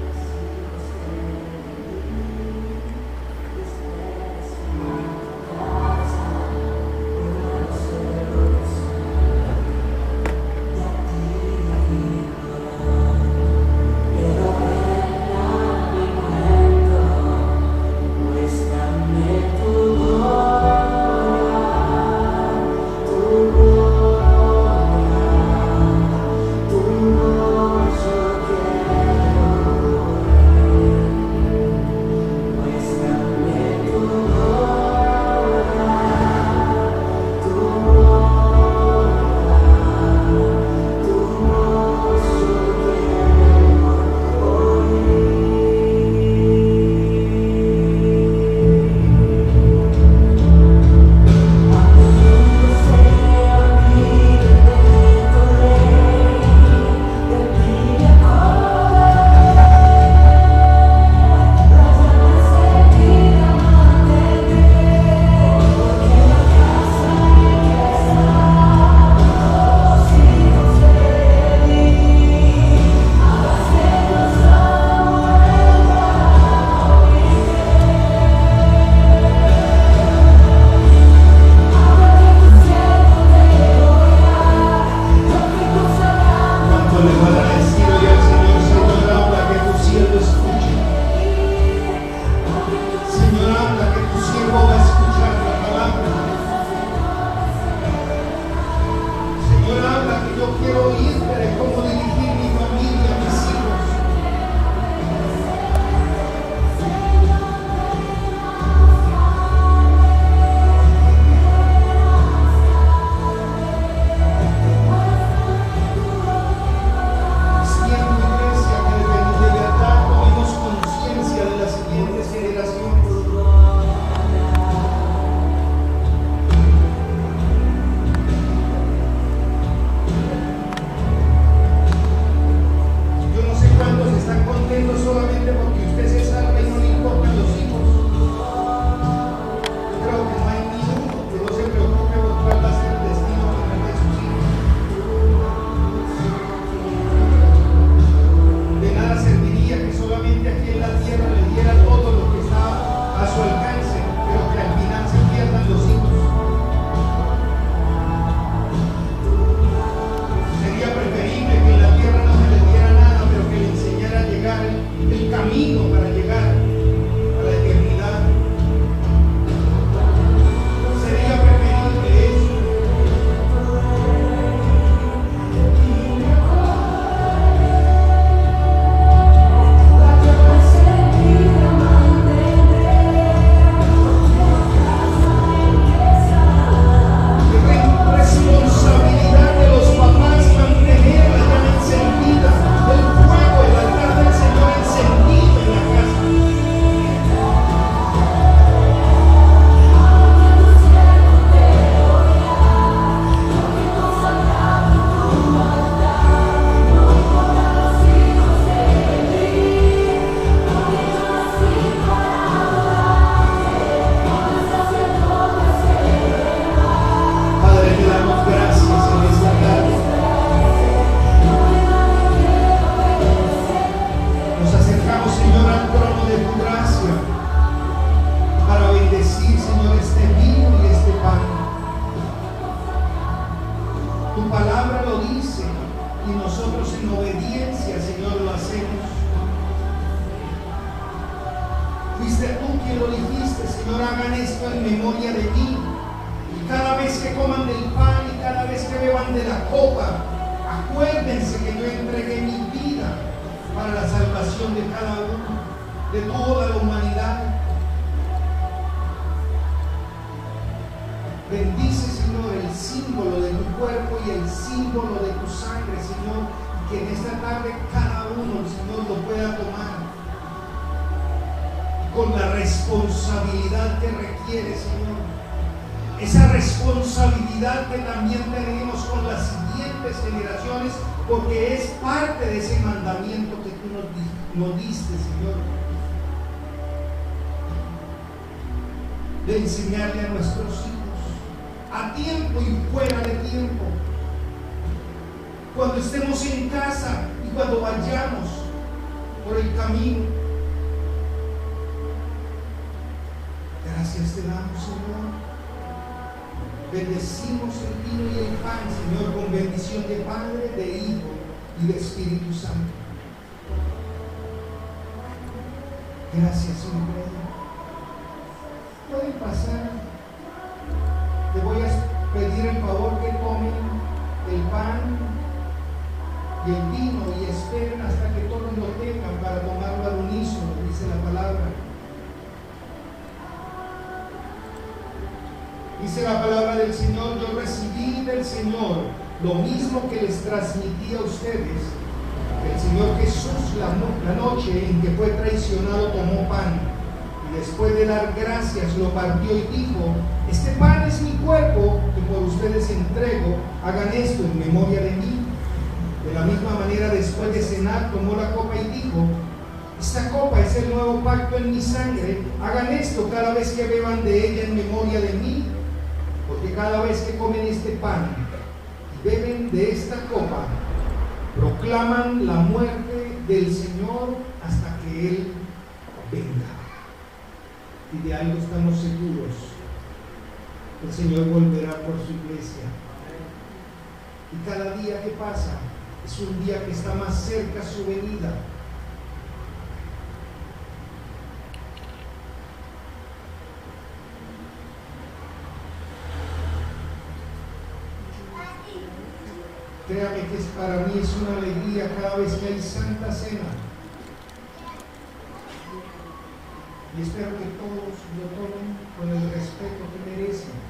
Fuiste tú quien lo dijiste, Señor, hagan esto en memoria de mí. Y cada vez que coman del pan y cada vez que beban de la copa, acuérdense que yo entregué mi vida para la salvación de cada uno, de toda la humanidad. Bendice, Señor, el símbolo de tu cuerpo y el símbolo de tu sangre, Señor, y que en esta tarde cada uno, Señor, lo pueda tomar con la responsabilidad que requiere, Señor. Esa responsabilidad que también tenemos con las siguientes generaciones, porque es parte de ese mandamiento que tú nos diste, Señor, de enseñarle a nuestros hijos, a tiempo y fuera de tiempo, cuando estemos en casa y cuando vayamos por el camino. Gracias te damos, Señor. Bendecimos el vino y el pan, Señor, con bendición de Padre, de Hijo y de Espíritu Santo. Gracias, mi Rey. Pueden pasar. Te voy a pedir el favor que tomen el pan y el vino y esperen hasta que todos lo tengan para tomarlo al unísono, dice la palabra. Dice la palabra del Señor: yo recibí del Señor lo mismo que les transmití a ustedes. El Señor Jesús, la noche en que fue traicionado, tomó pan y después de dar gracias lo partió y dijo: este pan es mi cuerpo que por ustedes entrego, hagan esto en memoria de mí. De la misma manera, después de cenar, tomó la copa y dijo: esta copa es el nuevo pacto en mi sangre, hagan esto cada vez que beban de ella en memoria de mí, porque cada vez que comen este pan y beben de esta copa, proclaman la muerte del Señor hasta que Él venga. Y de algo estamos seguros: el Señor volverá por su iglesia. Y cada día que pasa es un día que está más cerca su venida. Créame que para mí es una alegría cada vez que hay Santa Cena. Y espero que todos lo tomen con el respeto que merecen.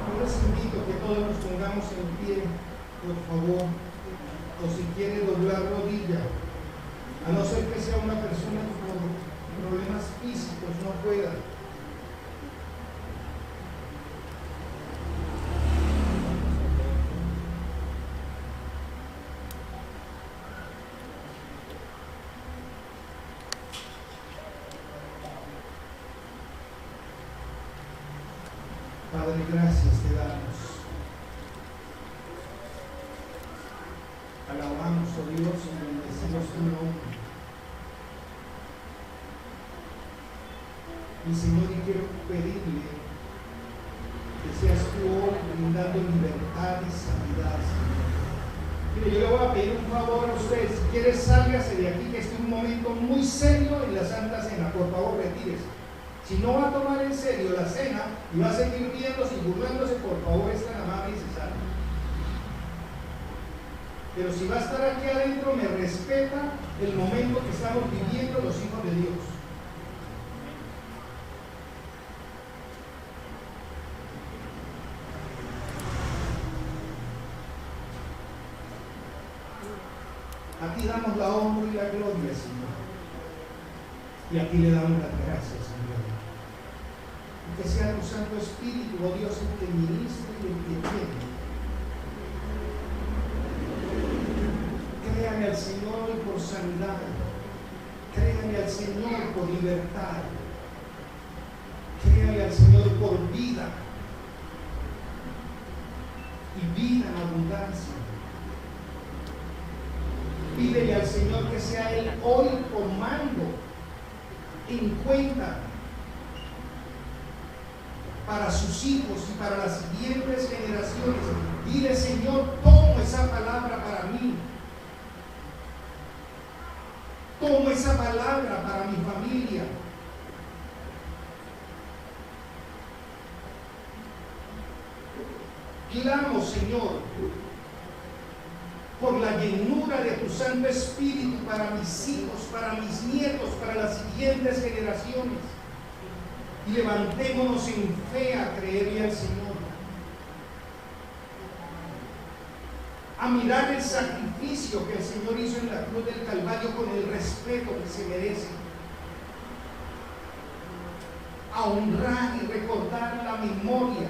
Yo les invito a que todos nos pongamos en pie, por favor, o si quiere doblar rodilla, a no ser que sea una persona con problemas físicos no pueda. Padre, gracias te damos. Alabamos, oh Dios, y bendecimos tu nombre. Mi Señor, y quiero pedirle que seas tú hoy brindando libertad y sanidad, Señor. Mire, yo le voy a pedir un favor a usted. Si quiere, sálgase de aquí, que este es un momento muy serio en la Santa Cena. Por favor, retírese. Si no va a tomar en serio la cena y va a seguir riéndose y burlándose, por favor, es tan amable y se salga. Pero si va a estar aquí adentro, me respeta el momento que estamos viviendo los hijos de Dios. A ti damos la honra y la gloria, Señor. Y a ti le damos las gracias, Señor. Y que sea tu Santo Espíritu, oh Dios, el que ministre y el que tiene. Créame al Señor por sanidad. Créame al Señor por libertad. Créame al Señor por vida. Y vida en abundancia. Pídele al Señor que sea Él hoy por mando en cuenta para sus hijos y para las siguientes generaciones. Dile, Señor, tomo esa palabra para mí. Tomo esa palabra para mi familia. Clamo, Señor, por la llenura de tu Santo Espíritu para mis hijos, para mis nietos, para las siguientes generaciones. Y levantémonos en fe a creerle al Señor, a mirar el sacrificio que el Señor hizo en la cruz del Calvario con el respeto que se merece, a honrar y recordar la memoria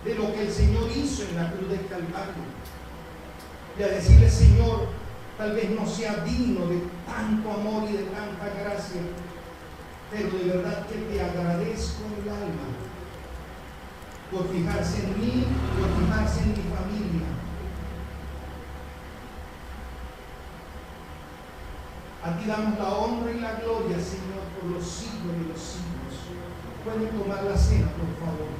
de lo que el Señor hizo en la cruz del Calvario, y a decirle, Señor, tal vez no sea digno de tanto amor y de tanta gracia, pero de verdad que te agradezco en el alma por fijarse en mí, por fijarse en mi familia. A ti damos la honra y la gloria, Señor, por los siglos de los siglos. Pueden tomar la cena, por favor.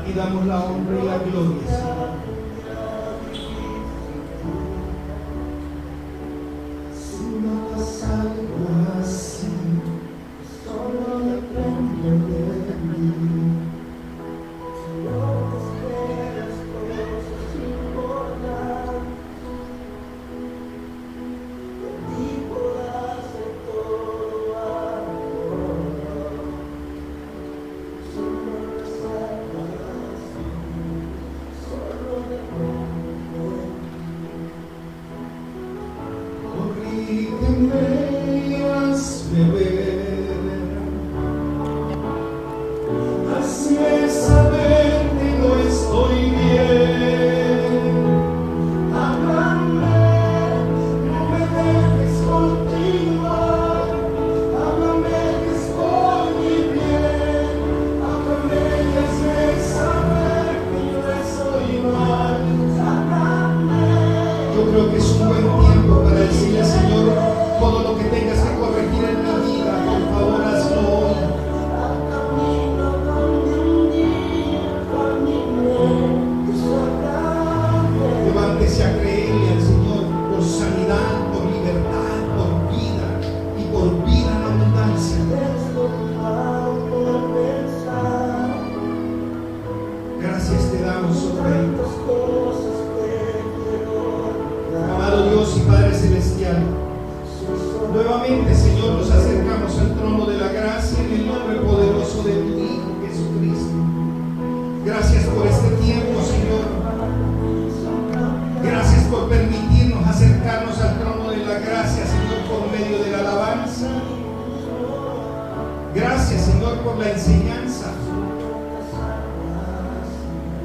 Y damos la honra y la gloria, Señor. Si no es algo así, solo depende de mí. Si no esperas cosas importantes, de ti podrás hacer todo ahora. Si no es algo así, solo depende de mí. Corrígeme y hazme ver, hazme saber que no estoy bien. Háblame, no me dejes continuar. Háblame que estoy muy bien. Háblame y hazme saber que no estoy mal. Háblame. Yo creo que es un buen tiempo para decirle, Señor, todo lo que tengas que corregir en mi vida, por favor, hazlo hoy. Levántese a creerle al Señor por sanidad, por libertad, por vida y por vida en abundancia. Gracias te damos, oh Rey. Amado Dios y Padre Celestial, nuevamente, Señor, nos acercamos al trono de la gracia en el nombre poderoso de tu Hijo Jesucristo. Gracias por este tiempo, Señor. Gracias por permitirnos acercarnos al trono de la gracia, Señor, por medio de la alabanza. Gracias, Señor, por la enseñanza.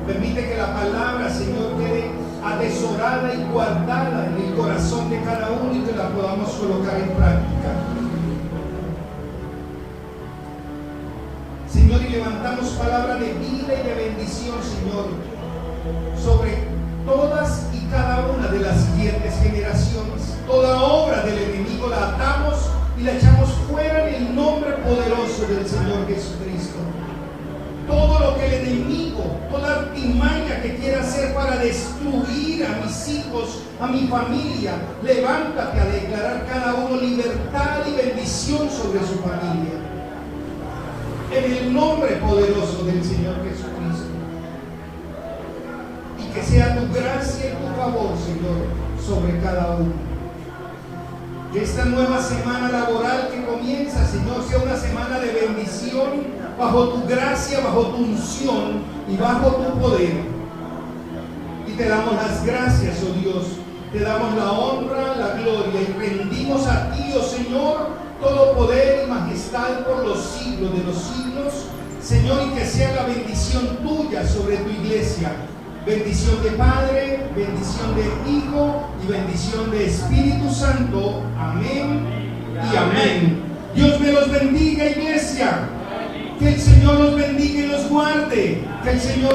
Permite que la palabra, Señor, quede atesorada y guardada en el corazón de cada uno y que la podamos colocar en práctica. Señor, y levantamos palabra de vida y de bendición, Señor, sobre todas y cada una de las siguientes generaciones. Toda obra del enemigo la atamos y la echamos fuera en el nombre poderoso del Señor Jesucristo. Todo lo que el enemigo, toda artimaña que quiera hacer para destruir a mis hijos, a mi familia, levántate a declarar cada uno libertad y bendición sobre su familia. En el nombre poderoso del Señor Jesucristo. Y que sea tu gracia y tu favor, Señor, sobre cada uno. Que esta nueva semana laboral que comienza, Señor, sea una semana de bendición bajo tu gracia, bajo tu unción y bajo tu poder. Y te damos las gracias, oh Dios, te damos la honra, la gloria y rendimos a ti, oh Señor, todo poder y majestad por los siglos de los siglos. Señor, y que sea la bendición tuya sobre tu iglesia. Bendición de Padre, bendición de Hijo y bendición de Espíritu Santo. Amén y amén. Dios me los bendiga, iglesia. Que el Señor los bendiga y los guarde. Que el Señor